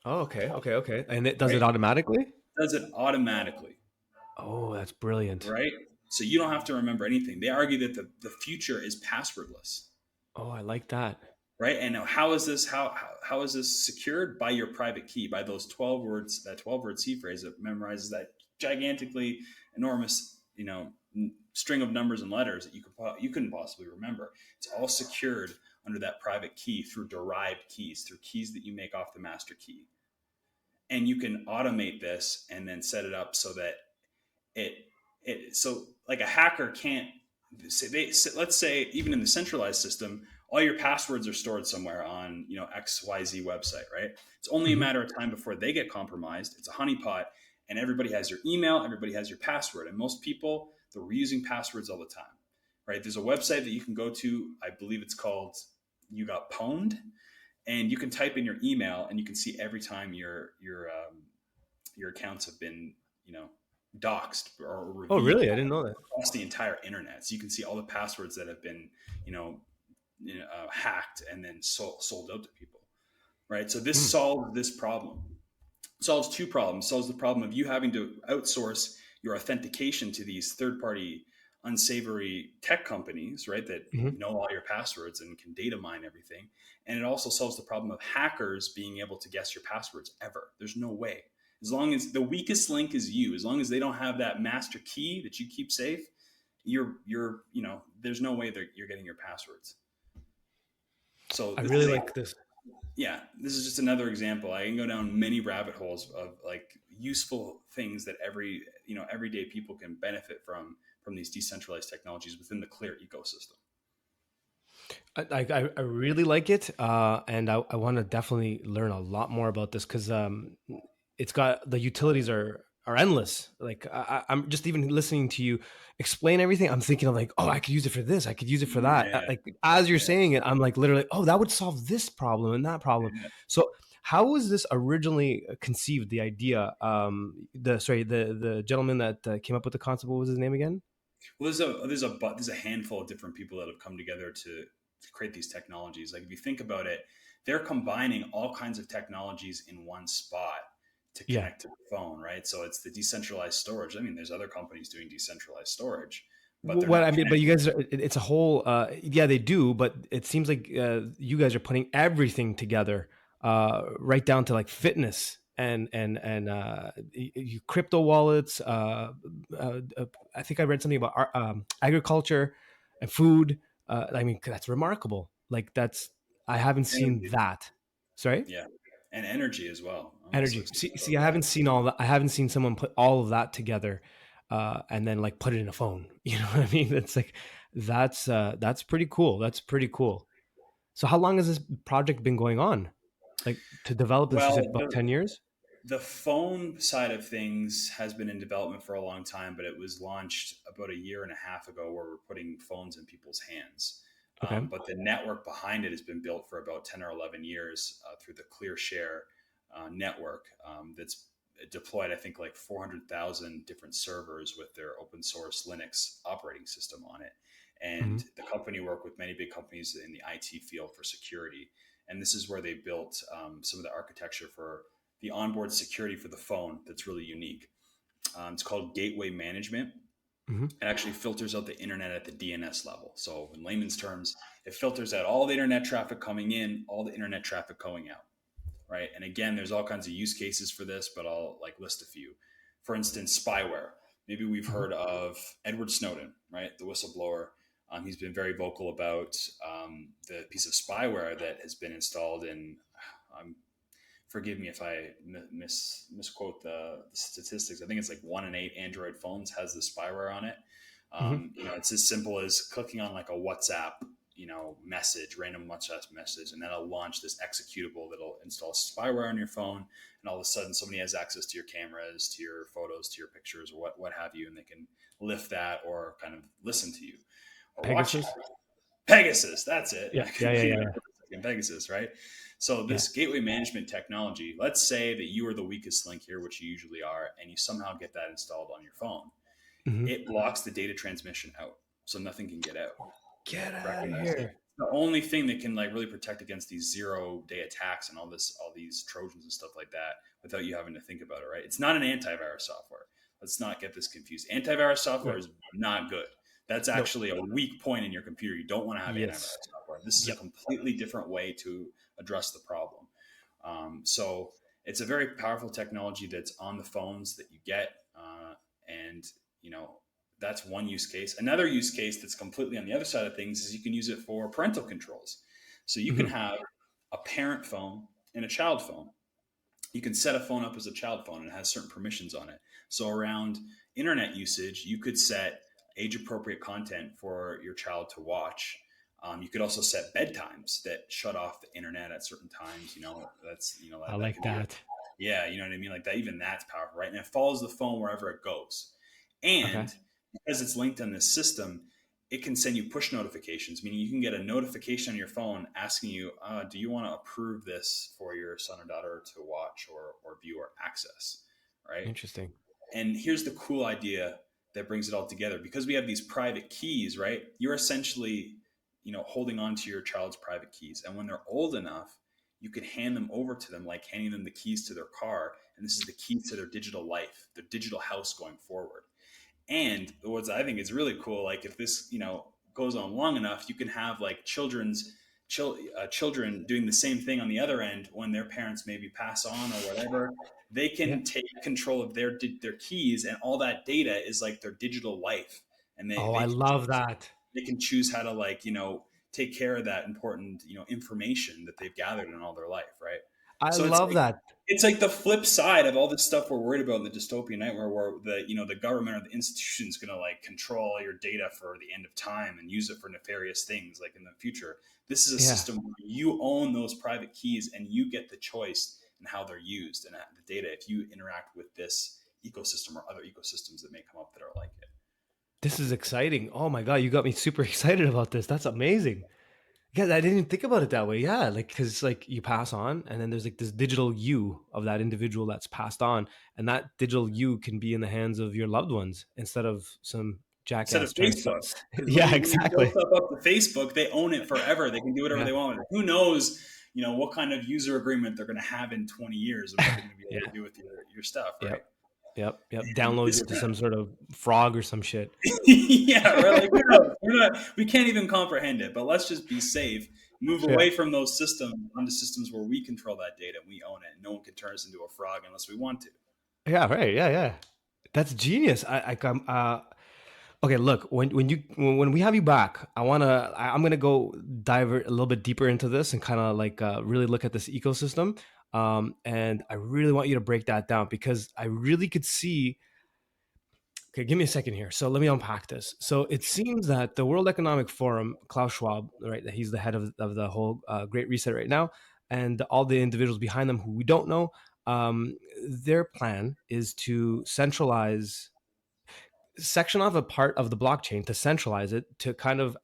Oh, okay, okay, okay. And it does right? it automatically? Does it automatically, Oh, that's brilliant. right? So you don't have to remember anything. They argue that the future is passwordless, Oh, I like that. right? And now how is this secured? By your private key, by those 12 words, that 12 word C phrase that memorizes that gigantically enormous, string of numbers and letters that you couldn't possibly remember. It's all secured under that private key through derived keys, through keys that you make off the master key. And you can automate this and then set it up so that so like a hacker can't let's say even in the centralized system, all your passwords are stored somewhere on XYZ website, right? It's only a Mm-hmm. matter of time before they get compromised. It's a honeypot, and everybody has your email, everybody has your password, and most people, they're reusing passwords all the time, right? There's a website that you can go to, I believe it's called You Got Pwned, and you can type in your email and you can see every time your accounts have been doxed or Oh, revealed really? I didn't know that. across the entire internet. So you can see all the passwords that have been you know hacked and then sold out to people, right? So this Mm. solves this problem. Solves two problems. Solves the problem of you having to outsource your authentication to these third-party unsavory tech companies, right, that Mm-hmm. know all your passwords and can data mine everything. And it also solves the problem of hackers being able to guess your passwords ever. There's no way. As long as the weakest link is you, as long as they don't have that master key that you keep safe, there's no way that you're getting your passwords. So I this really is like this. this is just another example. I can go down many rabbit holes of like useful things that everyday people can benefit from these decentralized technologies within the clear ecosystem. I really like it, and I want to definitely learn a lot more about this because it's got the utilities are endless. Like I'm just even listening to you explain everything. I'm thinking of like, oh, I could use it for this. I could use it for that. Yeah, Like as you're yeah, saying it, I'm like literally, oh, that would solve this problem and that problem. yeah. So how was this originally conceived? The idea, the gentleman that came up with the concept. What was his name again? Well, there's a handful of different people that have come together to create these technologies. Like if you think about it, they're combining all kinds of technologies in one spot to Yeah. connect to the phone, right? So it's the decentralized storage. I mean, there's other companies doing decentralized storage, but they're What I not mean, but connected. you guys, it's a whole, yeah, they do, but it seems like you guys are putting everything together, right down to like fitness and crypto wallets. I think I read something about agriculture and food. I mean, that's remarkable. Like I haven't seen Energy. that. Sorry? Yeah, and energy as well. I almost Energy. like speak See, about I that. haven't seen all that. I haven't seen someone put all of that together, and then like put it in a phone. You know what I mean? It's like that's pretty cool. That's pretty cool. So, how long has this project been going on? Like to develop this, you said Well, about 10 years. the phone side of things has been in development for a long time, but it was launched about a year and a half ago where we're putting phones in people's hands. Okay. But the network behind it has been built for about 10 or 11 years through the ClearShare network that's deployed, I think, like 400,000 different servers with their open source Linux operating system on it. Hmm. And the company worked with many big companies in the IT field for security. And this is where they built some of the architecture for the onboard security for the phone that's really unique. It's called gateway management. Hmm. It actually filters out the internet at the DNS level. So, in layman's terms, it filters out all the internet traffic coming in, all the internet traffic going out, right? And again, there's all kinds of use cases for this, but I'll like list a few. For instance, spyware. Maybe we've Hmm. heard of Edward Snowden, right? The whistleblower. He's been very vocal about the piece of spyware that has been installed in. I'm forgive me if I misquote the statistics. I think it's like 1 in 8 Android phones has the spyware on it. Hmm. It's as simple as clicking on like a WhatsApp, message, random WhatsApp message, and then it'll launch this executable that'll install spyware on your phone. And all of a sudden, somebody has access to your cameras, to your photos, to your pictures, or what have you, and they can lift that or kind of listen to you or watch you. Pegasus. Pegasus, that's it. Yeah. I Yeah. Yeah. couldn't Yeah. even put a second. Pegasus, right? So Yeah. this gateway management technology, let's say that you are the weakest link here, which you usually are, and you somehow get that installed on your phone. Hmm. It blocks the data transmission out, so nothing can get out. Get out of Recognize it. here. The only thing that can like really protect against these 0-day attacks and all these trojans and stuff like that, without you having to think about it, right? It's not an antivirus software. Let's not get this confused. Antivirus software Right. is not good. That's No. actually a weak point in your computer. You don't want to have Yes. antivirus software. This is a Yep. completely different way to address the problem. So it's a very powerful technology that's on the phones that you get And, you know, that's one use case. Another use case that's completely on the other side of things is you can use it for parental controls. So you can Hmm. have a parent phone and a child phone. You can set a phone up as a child phone and it has certain permissions on it. So around internet usage, you could set age appropriate content for your child to watch. You could also set bedtimes that shut off the internet at certain times. You know, I that like can be a, that. yeah, you know what I mean? Like that, even that's powerful, right? And it follows the phone wherever it goes. Okay. And because it's linked on this system, it can send you push notifications, meaning you can get a notification on your phone asking you, do you want to approve this for your son or daughter to watch or view or access, right? Interesting. And here's the cool idea that brings it all together. Because we have these private keys, right? You're essentially, you know, holding on to your child's private keys. And when they're old enough, you can hand them over to them, like handing them the keys to their car. And this is the keys to their digital life, their digital house going forward. And what I think is really cool, like if this, you know, goes on long enough, you can have like children doing the same thing on the other end when their parents maybe pass on or whatever. They Yeah. can take control of their keys, and all that data is like their digital life, and Oh, I love that. they can choose how to, like, you know, take care of that important, you know, information that they've gathered in all their life, right? I So it's love like that. the flip side of all this stuff we're worried about in the dystopian nightmare, where the, you know, the government or the institution is going to like control all your data for the end of time and use it for nefarious things like in the future. This is a Yeah. system where you own those private keys and you get the choice in how they're used and the data if you interact with this ecosystem or other ecosystems that may come up that are like it. This is exciting. Oh my God, you got me super excited about this. That's amazing. Yeah, I didn't even think about it that way. Yeah, like because like you pass on, and then there's like this digital you of that individual that's passed on, and that digital you can be in the hands of your loved ones instead of some Instead of jackass trying to Facebook. Because Yeah, when you build exactly. stuff up to Facebook, they own it forever. They can do whatever Yeah, they want with it. Who knows, you know, what kind of user agreement they're going to have in 20 years and what they're going to be able yeah, to do with your stuff, right? yep, yep. And Download you this, to some sort of frog or some shit. yeah, right. Like who knows? We can't even comprehend it. But let's just be safe. Move Yeah, away from those systems onto systems where we control that data and we own it. And no one can turn us into a frog unless we want to. yeah, right. Yeah, yeah. That's genius. I come. Okay, look, when we have you back, I'm gonna go dive a little bit deeper into this and kind of like really look at this ecosystem. And I really want you to break that down because I really could see. Okay, give me a second here. So let me unpack this. So it seems that the World Economic Forum, Klaus Schwab, right, that he's the head of the whole Great Reset right now, and all the individuals behind them who we don't know, their plan is to centralize section off a part of the blockchain to centralize it to kind of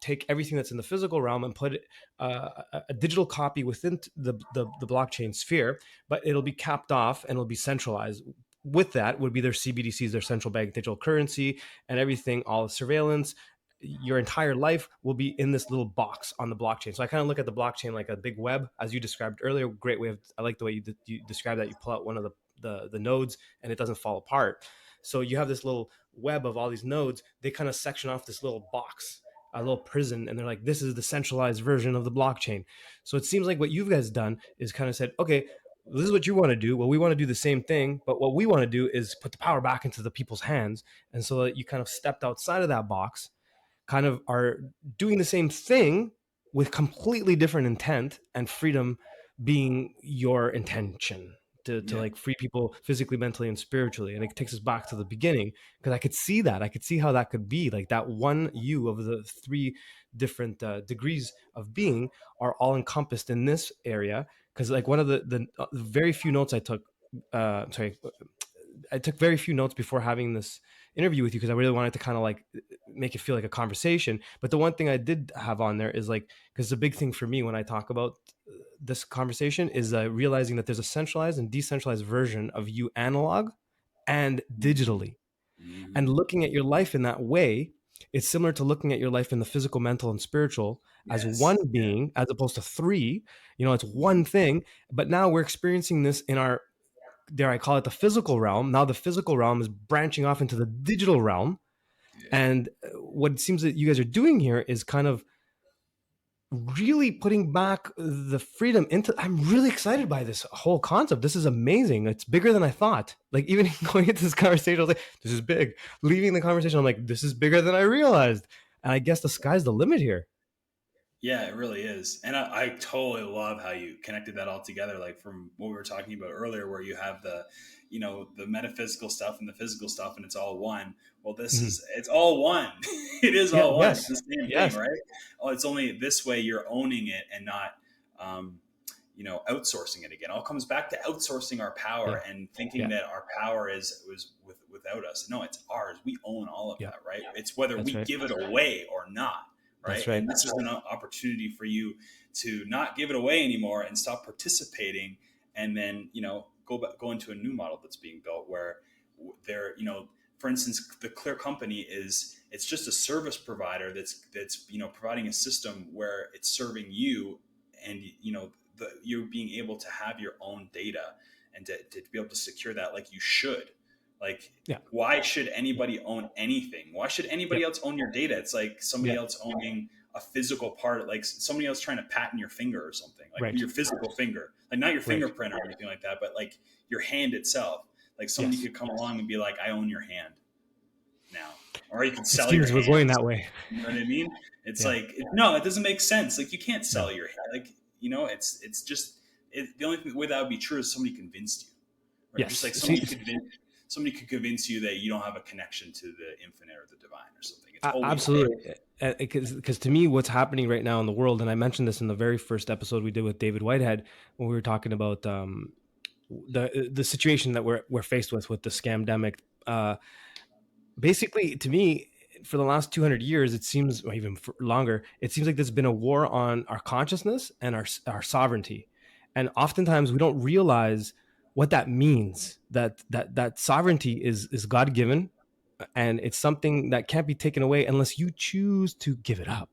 take everything that's in the physical realm and put it, a digital copy within the blockchain sphere, but it'll be capped off and it'll be centralized. With that would be their CBDCs, their central bank digital currency, and everything, all the surveillance. Your entire life will be in this little box on the blockchain. So I kind of look at the blockchain like a big web, as you described earlier. Great way of, I like the way you described that. You pull out one of the nodes and it doesn't fall apart. So you have this little web of all these nodes. They kind of section off this little box, a little prison, and they're like, this is the centralized version of the blockchain. So it seems like what you guys done is kind of said, okay, this is what you want to do. Well, we want to do the same thing, but what we want to do is put the power back into the people's hands. And so that you kind of stepped outside of that box, kind of are doing the same thing with completely different intent, and freedom being your intention to Yeah. like free people physically, mentally, and spiritually. And it takes us back to the beginning because I could see that. I could see how that could be like that one you of the three different degrees of being are all encompassed in this area. Because like one of the very few notes I took, sorry, I took very few notes before having this interview with you because I really wanted to kind of like make it feel like a conversation. But the one thing I did have on there is like, because the big thing for me when I talk about this conversation is realizing that there's a centralized and decentralized version of you analog and digitally. And Mm-hmm. looking at your life in that way, it's similar to looking at your life in the physical, mental, and spiritual as one Yes. Yeah. being, as opposed to three. You know, it's one thing. But now we're experiencing this in our, dare I call it, the physical realm. Now the physical realm is branching off into the digital realm. Yeah. And what it seems that you guys are doing here is kind of really putting back the freedom into. I'm really excited by this whole concept. This is amazing. It's bigger than I thought. Like, even going into this conversation, I was like, this is big. Leaving the conversation, I'm like, this is bigger than I realized. And I guess the sky's the limit here. Yeah, it really is. And I totally love how you connected that all together, like from what we were talking about earlier, where you have the, the metaphysical stuff and the physical stuff, and it's all one. Well, Mhm. it's all one. It is Yeah. all one. It's Yes. the same thing, Yes. right? Oh, it's only this way you're owning it and not, um, outsourcing it again. It all comes back to outsourcing our Yeah. power and thinking Yeah. that our power was without us. No, it's ours. We own all of Yeah. that, right? It's whether That's we right. give it away or not, right? That's right. And this is an opportunity for you to not give it away anymore and stop participating, and then go into a new model that's being built where there, for instance, the Clear company it's just a service provider that's providing a system where it's serving you, and you're being able to have your own data and to be able to secure that like you should. Like, Yeah. why should anybody own anything? Why should Yeah. anybody else own your data? It's like somebody Yeah. else owning a physical part, like somebody else trying to patent your finger or something, like Right. your physical finger, like not your Right. fingerprint or anything like that, but like your hand itself. Like somebody Yes. could come along and be like, I own your hand now, or you could It sell your seems we're going hands. that way. You know what I mean? It's Yeah. like, no, it doesn't make sense. Like, you can't sell No. your hand. Like, it's just the only way that would be true is somebody convinced you, right? Just Yes. like See, somebody could convince you that you don't have a connection to the infinite or the divine or something. It's always there. absolutely. Because to me, what's happening right now in the world, and I mentioned this in the very first episode we did with David Whitehead when we were talking about the situation that we're faced with the scamdemic. Basically, to me, for the last 200 years, it seems, or even longer, it seems like there's been a war on our consciousness and our sovereignty, and oftentimes we don't realize what that means. That sovereignty is God given, and it's something that can't be taken away unless you choose to give it up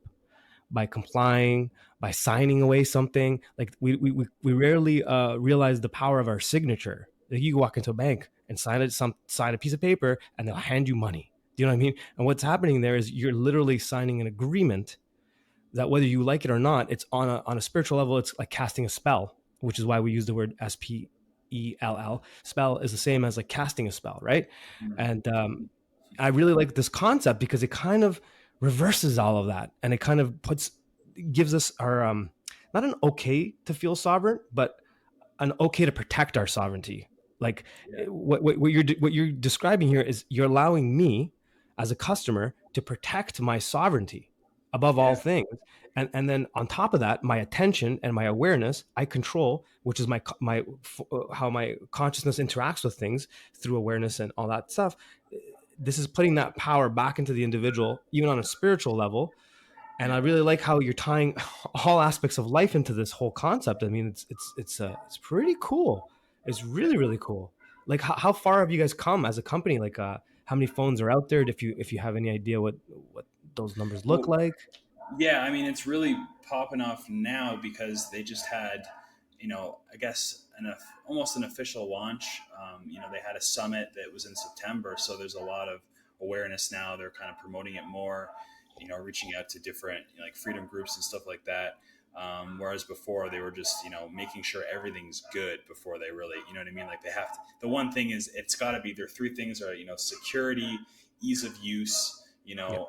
by complying, by signing away something. Like we rarely realize the power of our signature. Like, you walk into a bank and sign a piece of paper, and they'll hand you money. Do you know what I mean? And what's happening there is you're literally signing an agreement that, whether you like it or not, it's on a spiritual level. It's like casting a spell, which is why we use the word spell. Spell is the same as like casting a spell, right? And I really like this concept because it kind of reverses all of that, and it kind of gives us our not an okay to feel sovereign, but an okay to protect our sovereignty. Like, Yeah. what you're describing here is you're allowing me as a customer to protect my sovereignty above all Yeah. things, and then on top of that, my attention and my awareness I control, which is how my consciousness interacts with things through awareness and all that stuff. This is putting that power back into the individual, even on a spiritual level. And I Yeah. really like how you're tying all aspects of life into this whole concept. I mean, it's pretty cool. It's Yeah. really, really cool. Like, how far have you guys come as a company? Like, how many phones are out there? If you have any idea what those numbers look Well, like? yeah, I mean, it's really popping off now because they just had, I guess almost an official launch. They had a summit that was in September, so there's a lot of awareness now. They're kind of promoting it more, reaching out to different like freedom groups and stuff like that. Whereas before they were just, making sure everything's good before they really, you know what I mean? Like, they have to, the one thing is it's got to be, their three things are, security, ease of use, Yeah,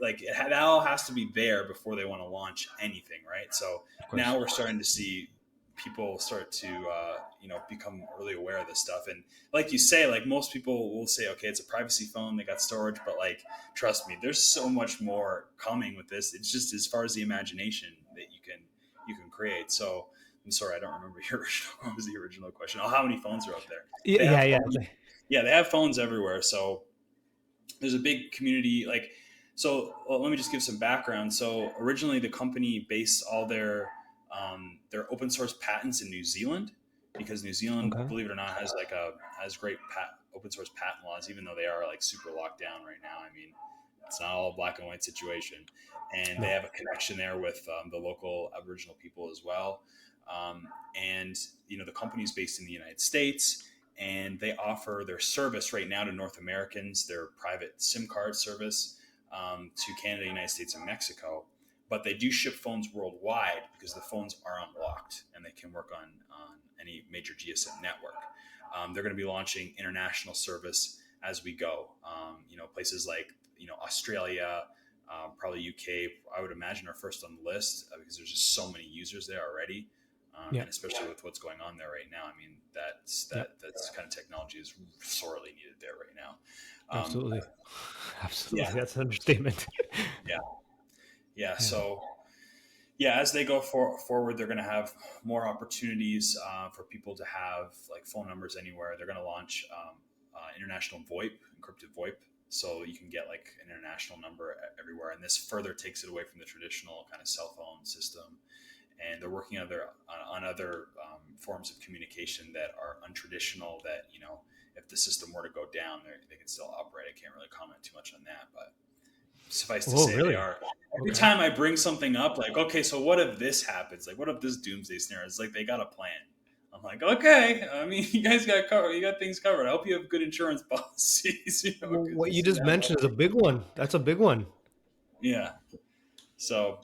like that all has to be there before they want to launch anything, right? So of course. now we're starting to see people start to become really aware of this stuff. And like you say, like most people will say, okay, it's a privacy phone, they got storage, but like, trust me, there's so much more coming with this. It's just as far as the imagination that you can create. So I'm sorry, I don't remember your original, what was the original question? Oh, how many phones are out there? Yeah, They yeah, have yeah. phones. Yeah, they have phones everywhere. So there's a big community. Like, so well, let me just give some background. So originally the company based all their open source patents in New Zealand, because New Zealand, Okay. believe it or not, has great open source patent laws, even though they are like super locked down right now. I mean, it's not all a black and white situation, and they No. have a connection there with the local Aboriginal people as well. And the company is based in the United States, and they offer their service right now to North Americans, their private SIM card service, to Canada, United States, and Mexico. but they do ship phones worldwide because the phones are unlocked and they can work on any major GSM network. They're going to be launching international service as we go. Places like Australia, probably UK. I would imagine are first on the list because there's just so many users there already, Yeah. and especially with what's going on there right now. I mean, Yeah. that's kind of technology is sorely needed there right now. Um, Absolutely. yeah, Absolutely. That's an understatement. yeah, yeah. Yeah. So yeah, as they go forward, they're going to have more opportunities for people to have like phone numbers anywhere. They're going to launch international VoIP, encrypted VoIP, so you can get like an international number everywhere. And this further takes it away from the traditional kind of cell phone system. And they're working on other forms of communication that are untraditional. That if the system were to go down, they can still operate. I can't really comment too much on that, but suffice to Oh, say, they really? are. Every Okay. time I bring something up, like, okay, so what if this happens? Like, what if this doomsday scenario? It's like they got a plan. I'm like, okay. I mean, you guys got covered. You got things covered. I hope you have good insurance policies. Well, Because what you this is just mentioned is a big one. That's a big one. yeah. So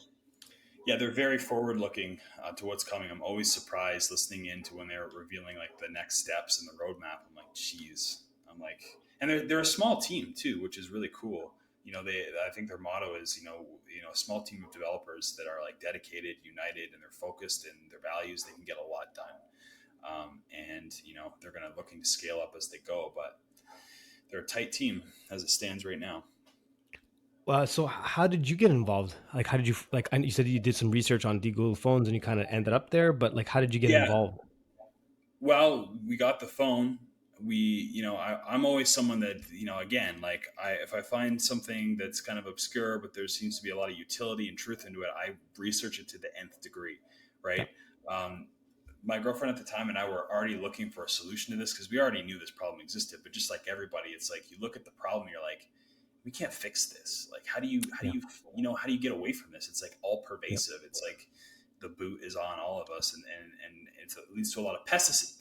yeah, they're very forward looking to what's coming. I'm always surprised listening into when they're revealing like the next steps in the roadmap. I'm like, geez. I'm like, and they're a small team too, which is really cool. I think their motto is, a small team of developers that are like dedicated, united, and they're focused in their values. They can get a lot done. And they're going to looking to scale up as they go, but they're a tight team as it stands right now. So how did you get involved? Like, how did you like? You said you did some research on Google phones and you kind of ended up there, but like, how did you get Yeah. involved? Well, we got the phone. I'm always someone that, again, like if I find something that's kind of obscure, but there seems to be a lot of utility and truth into it, I research it to the nth degree. Yeah. Right. Um, my girlfriend at the time and I were already looking for a solution to this because we already knew this problem existed. But just like everybody, it's like you look at the problem, you're like, we can't fix this. Like, Yeah. how do you get away from this? It's like all Yeah. pervasive. It's like the boot is on all of us, and it leads to a lot of pessimism.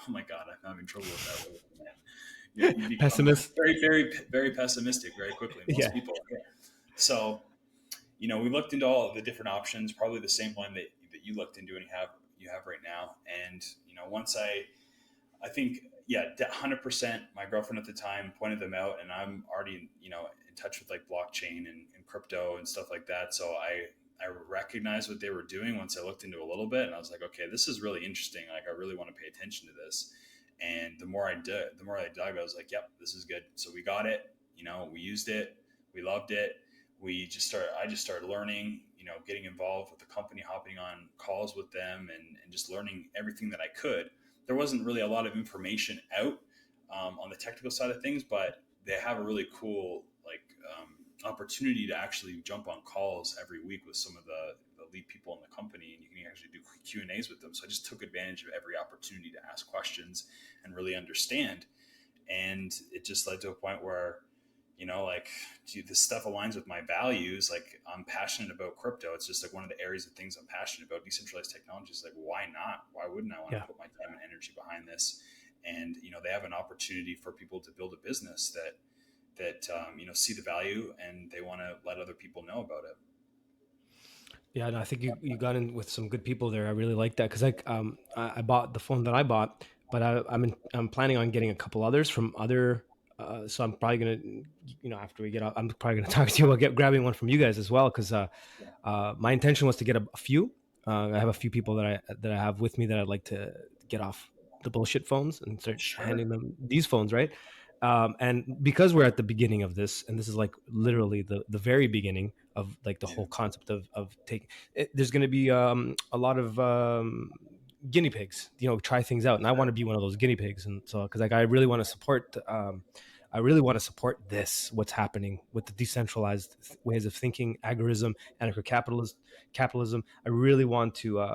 Oh my God, I'm having trouble with that word, man. You become Pessimist. very, very, very pessimistic very quickly. Most Yeah. people. Yeah. So, we looked into all of the different options, probably the same one that you looked into and you have right now. And once I think, yeah, 100%. My girlfriend at the time pointed them out, and I'm already, in touch with like blockchain and crypto and stuff like that. So I recognized what they were doing once I looked into it a little bit, and I was like, okay, this is really interesting. Like, I really want to pay attention to this. And the more I dug, I was like, yep, this is good. So we got it. We used it. We loved it. I just started learning, getting involved with the company, hopping on calls with them, and just learning everything that I could. There wasn't really a lot of information out on the technical side of things, but they have a really cool opportunity to actually jump on calls every week with some of the lead people in the company, and you can actually do Q&As with them. So I just took advantage of every opportunity to ask questions and really understand. And it just led to a point where, like, dude, this stuff aligns with my values. Like, I'm passionate about crypto. It's just like one of the areas of things I'm passionate about. Decentralized technology is like, why not? Why wouldn't I want Yeah. to put my time and energy behind this? And they have an opportunity for people to build a business that see the value, and they want to let other people know about it. Yeah, no, I think you got in with some good people there. I really like that because I bought the phone that I bought, but I'm planning on getting a couple others from other. So I'm probably gonna, after we get off, I'm probably gonna talk to you about grabbing one from you guys as well because my intention was to get a few. I have a few people that I have with me that I'd like to get off the bullshit phones and start Sure. handing them these phones, right? And because we're at the beginning of this, and this is like literally the very beginning of like the Yeah. whole concept of taking it, there's going to be a lot of guinea pigs, try things out, and I want to be one of those guinea pigs. And so because like I really want to support this, what's happening with the decentralized ways of thinking, agorism, anarcho-capitalism. I really want to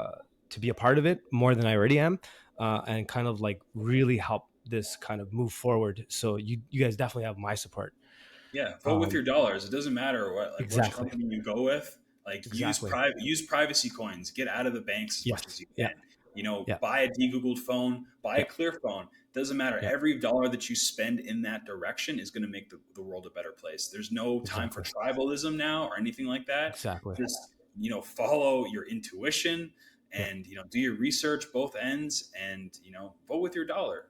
be a part of it more than I already am, and kind of like really help this kind of move forward. So you guys definitely have my support. Yeah, vote with Um, your dollars. It doesn't matter which exactly, company you go with. Like, exactly. use privacy coins. Get out of the banks as much as Yes. you Yeah. can. Yeah. Buy a de-googled phone, buy Yeah. a clear phone. Doesn't matter. Yeah. Every dollar that you spend in that direction is going to make the world a better place. There's no time for Exactly. tribalism now or anything like that. Exactly. follow your intuition Yeah. and, do your research both ends, and, vote with your dollar.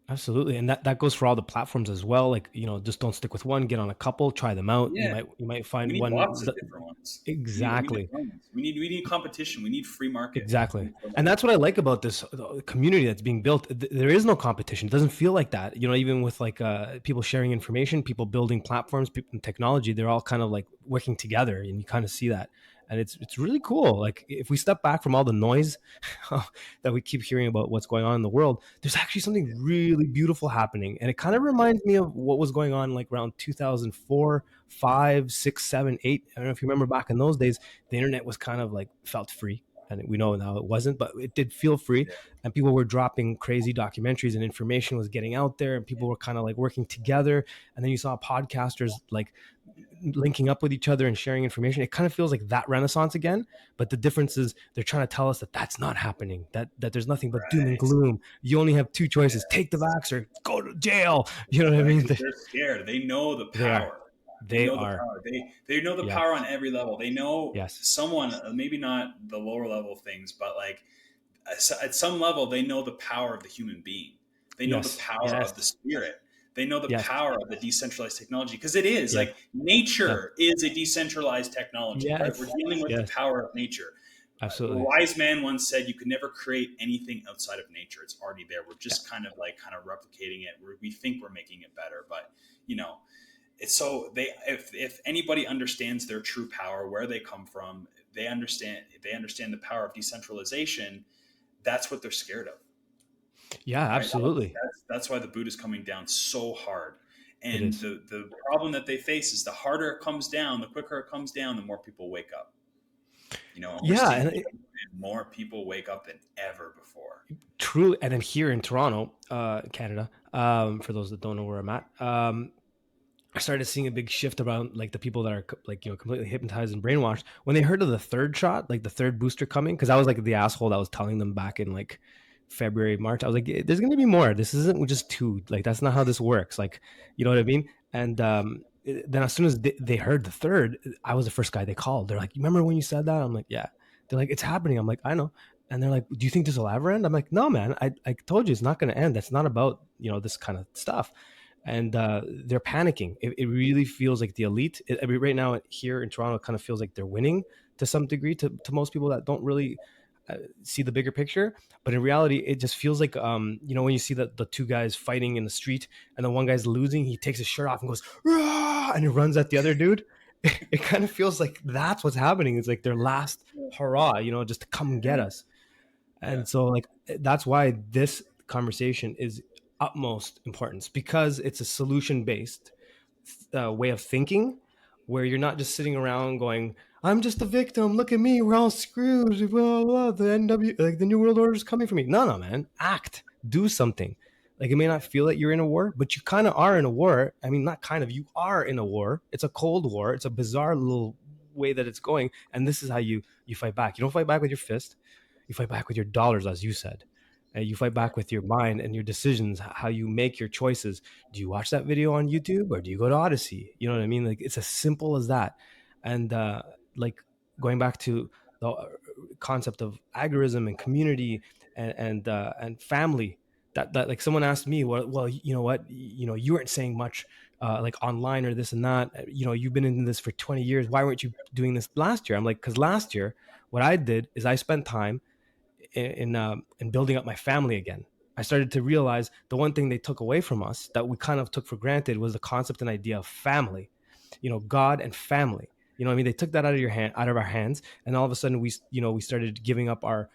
Absolutely. And that goes for all the platforms as well. Like, just don't stick with one, get on a couple, try them out. You Yeah. might We find need one lots of different ones. We need exactly. abundance. We need competition. We need free market. We Exactly. need free And market. that's what I like about this community that's being built. There is no competition. It doesn't feel like that. Even with like people sharing information, people building platforms, people and technology, they're all kind of like working together, and you kind of see that. And it's really cool. Like if we step back from all the noise that we keep hearing about what's going on in the world, there's actually something really beautiful happening. And it kind of reminds me of what was going on like around 2004, 5, 6, 7, 8. I don't know if you remember back in those days, the internet was kind of like felt free, and we know now it wasn't, but it did feel free, Yeah. and people were dropping crazy documentaries and information was getting out there, and people were kind of like working together. And then you saw podcasters like linking up with each other and sharing information. It kind of feels like that renaissance again, but the difference is they're trying to tell us that that's not happening, that there's nothing but doom and Right. gloom. You only have two choices: take the Yes. vax or go to jail. You know what I Right. mean? 'Cause they're scared. They know the They are. power. They They know the are. power. They know the Yes. power on every level. They know Yes. someone, maybe not the lower level things, but like at some level, they know the power of the human being. They know the Yes. power Yes. of the spirit. They know the Yes. power of the decentralized technology, because it is Yes. like Yeah. nature is a decentralized technology, right? We're Yes. dealing with the Yes. power of nature. A Absolutely. wise man once said, "You can never create anything outside of nature. It's already there. We're Yeah. just kind of replicating it. We think we're making it better, but you know, it's so they if anybody understands their true power, where they come from, they understand the power of decentralization. That's what they're scared of, Yeah. right? Absolutely. That's why the boot is coming down so hard. It And is. the problem that they face is the harder it comes down, the quicker it comes down, the more people wake up. And we're Yeah. seeing And more people wake up than ever before. truly, and then here in Toronto, Canada, for those that don't know where I'm at, I started seeing a big shift around like the people that are like completely hypnotized and brainwashed when they heard of the third shot, like the third booster coming. Because I was like the asshole that was telling them back in like February, March. I was like, "There's going to be more. This isn't just two. Like that's not how this works. Like, you know what I mean?" And then as soon as they heard the third, I was the first guy they called. They're like, "You remember when you said that?" I'm like, "Yeah." They're like, "It's happening." I'm like, "I know." And they're like, "Do you think this will ever end?" I'm like, "No, man. I told you it's not going to end. That's not about this kind of stuff." And they're panicking. It really feels like the elite. I mean, right now here in Toronto, it kind of feels like they're winning to some degree to most people that don't really see the bigger picture. But in reality, it just feels like when you see the two guys fighting in the street and the one guy's losing, he takes his shirt off and goes "Rah!" and he runs at the other dude. It kind of feels like that's what's happening. It's like their last hurrah, just to come and get Yeah, us. yeah, And so like that's why this conversation is utmost importance, because it's a solution based way of thinking, where you're not just sitting around going, "I'm just a victim, look at me, we're all screwed, blah, blah, the NW, like the new world order is coming for me." No, man, act, do something. Like it may not feel like you're in a war, but you kind of are in a war. I mean, not kind of, you are in a war. It's a cold war. It's a bizarre little way that it's going, and this is how you fight back. You don't fight back with your fist, you fight back with your dollars, as you said. And you fight back with your mind and your decisions, how you make your choices. Do you watch that video on YouTube or do you go to Odyssey? You know what I mean? Like it's as simple as that. And like going back to the concept of agorism and community and family. That like someone asked me, well, you know what, you weren't saying much like online or this and that. You've been in this for 20 years. Why weren't you doing this last year? I'm like, because last year what I did is I spent time in building up my family again. I started to realize the one thing they took away from us that we kind of took for granted was the concept and idea of family, God and family. You know what I mean? They took that out of our hands, and all of a sudden we started giving up our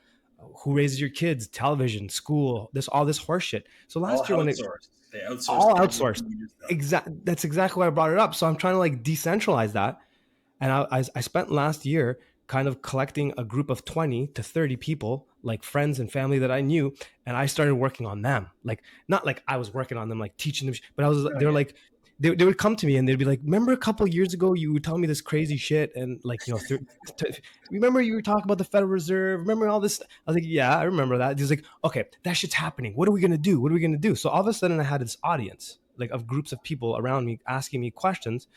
who raises your kids, television, school, all this horse shit. So all last year when it outsourced. They outsourced all outsourced, everything we just done. that's exactly why I brought it up. So I'm trying to like decentralize that, and I spent last year kind of collecting a group of 20 to 30 people, like friends and family that I knew, and I started working on them. Like, not like I was working on them, like teaching them, but Oh they were yeah, like, they would come to me and they'd be like, "Remember a couple of years ago you would tell me this crazy shit, and like remember you were talking about the Federal Reserve, remember all this?" I was like, "Yeah, I remember that." He's like, "Okay, that shit's happening. What are we gonna do? What are we gonna do?" So all of a sudden I had this audience like of groups of people around me asking me questions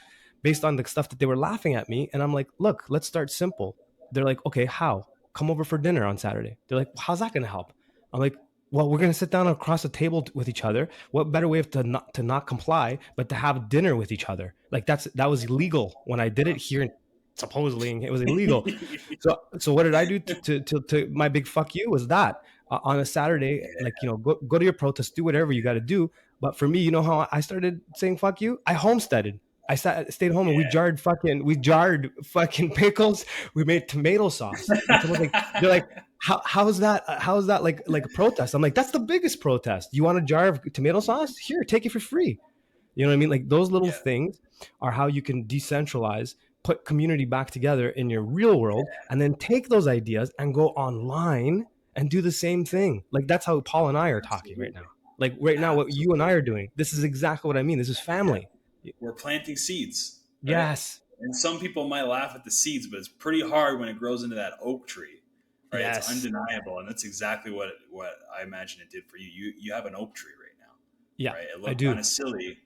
based on the stuff that they were laughing at me. And I'm like, "Look, let's start simple. They're like, okay, how? Come over for dinner on Saturday. They're like, how's that going to help? I'm like, well, we're going to sit down across the table with each other. What better way to not comply, but to have dinner with each other? Like that was illegal when I did it here. Supposedly it was illegal. So what did I do to my big fuck you was that on a Saturday, like, go to your protest, do whatever you got to do. But for me, you know how I started saying fuck you? I homesteaded. Stayed home and Yeah, we jarred fucking pickles. We made tomato sauce. And someone's like, they're like, how's that? How's that like a protest? I'm like, that's the biggest protest. You want a jar of tomato sauce? Here, take it for free. You know what I mean? Like those little yeah, things are how you can decentralize, put community back together in your real world, and then take those ideas and go online and do the same thing. Like that's how Paul and I are talking right now. absolutely, Like right now, what you and I absolutely. are doing, this is exactly what I mean. This is Yeah, family. we're planting seeds, right? Yes. And some people might laugh at the seeds, but it's pretty hard when it grows into that oak tree, right? It's Yes. undeniable, and that's exactly what I imagine it did for you. You have an oak tree right now, Yeah, right? It I looked kind do. of silly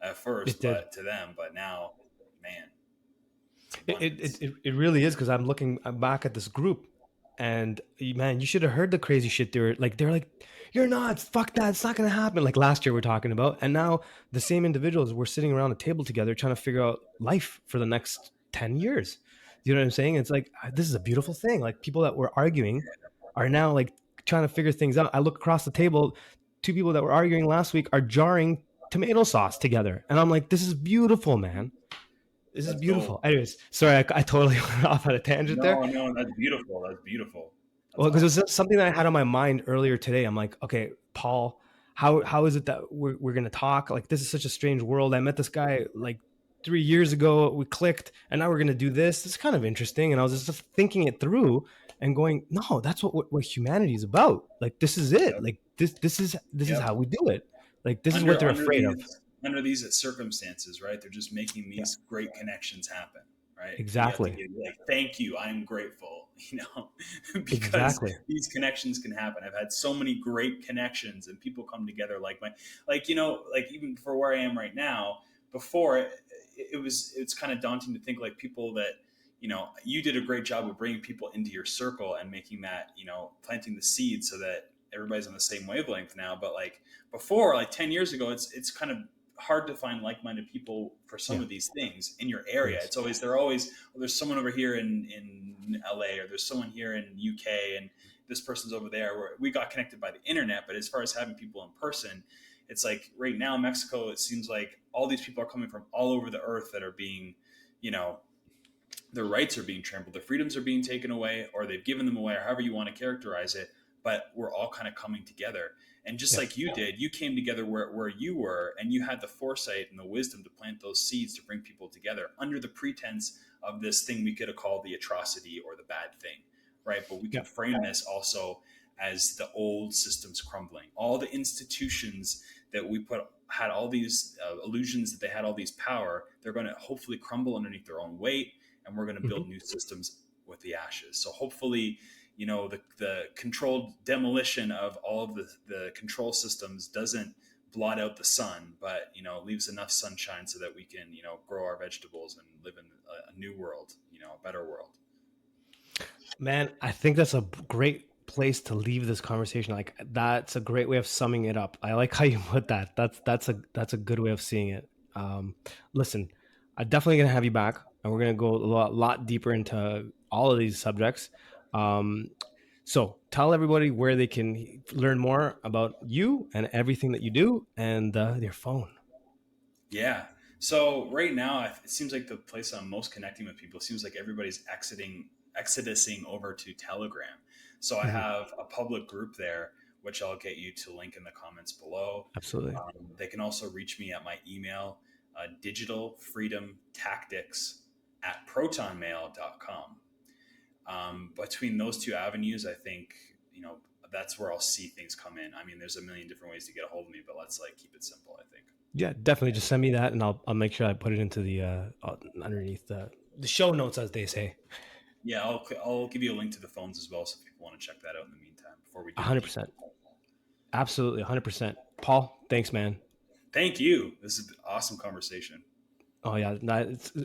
at It first, did. but to them, but now, man, it's It abundance. it really is because I'm looking back at this group, and man, you should have heard the crazy shit they're like, you're nuts, fuck that, it's not gonna happen. Like last year we're talking about, and now the same individuals we're sitting around a table together trying to figure out life for the next 10 years. You know what I'm saying? It's like this is a beautiful thing. Like people that were arguing are now like trying to figure things out. I look across the table, two people that were arguing last week are jarring tomato sauce together, and I'm like, this is beautiful, man. This is Let's beautiful. go. Anyways, sorry, I totally went off on a tangent there. No, no, that's beautiful. That's beautiful. That's Well, because it awesome. was something that I had on my mind earlier today. I'm like, okay, Paul, how is it that we're gonna talk? Like, this is such a strange world. I met this guy like 3 years ago. We clicked, and now we're gonna do this. It's kind of interesting. And I was just thinking it through and going, no, that's what humanity is about. Like, this is it. Yep. Like, this is Yep. how we do it. Like, this is what under they're under afraid of. these circumstances, right? They're just making Yeah, these great connections happen, right? And you have to exactly, give like, thank you, I'm grateful, because exactly. these connections can happen. I've had so many great connections, and people come together like like even for where I am right now. Before it's kind of daunting to think like people that you did a great job of bringing people into your circle and making that planting the seed so that everybody's on the same wavelength now. But like before, like 10 years ago, it's kind of hard to find like-minded people for some Yeah, of these things in your it area. is. It's always they're always well, there's someone over here in LA, or there's someone here in UK, and this person's over there. Where we got connected by the internet, but as far as having people in person, it's like right now in Mexico, it seems like all these people are coming from all over the earth that are being, you know, their rights are being trampled, their freedoms are being taken away, or they've given them away, or however you want to characterize it. But we're all kind of coming together. And just Yeah, like you did, you came together where you were, and you had the foresight and the wisdom to plant those seeds to bring people together under the pretense of this thing we could have called the atrocity or the bad thing, right? But we yeah. can frame this also as the old systems crumbling. All the institutions that we put had all these illusions that they had all these power, they're going to hopefully crumble underneath their own weight, and we're going to Hmm. build new systems with the ashes. So hopefully, the controlled demolition of all of the control systems doesn't blot out the sun, but leaves enough sunshine so that we can grow our vegetables and live in a new world, a better world. Man, I think that's a great place to leave this conversation. Like that's a great way of summing it up. I like how you put that. That's a good way of seeing it. Listen, I'm definitely gonna have you back, and we're gonna go a lot deeper into all of these subjects. Um, so tell everybody where they can learn more about you and everything that you do, and your phone. Yeah. So right now, it seems like the place I'm most connecting with people seems like everybody's exodusing over to Telegram. So I Hmm. have a public group there, which I'll get you to link in the comments below. Absolutely. They can also reach me at my email, digitalfreedomtactics@protonmail.com. Between those two avenues, I think that's where I'll see things come in. I mean, there's a million different ways to get a hold of me, but let's like keep it simple, I think. Yeah, definitely. Just send me that, and I'll make sure I put it into the underneath the show notes, as they say. Yeah, I'll give you a link to the phones as well, so if people want to check that out in the meantime before we do the deep 100%. Absolutely, 100%. Paul, thanks, man. Thank you. This is an awesome conversation. Oh yeah,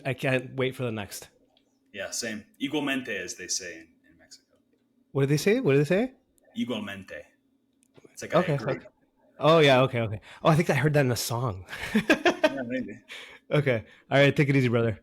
I can't wait for the next. Yeah, same. Igualmente, as they say in Mexico. What did they say? What did they say? Igualmente. It's like I Okay. agree. Oh yeah. Okay. Okay. Oh, I think I heard that in a song. Yeah, maybe. Okay. All right. Take it easy, brother.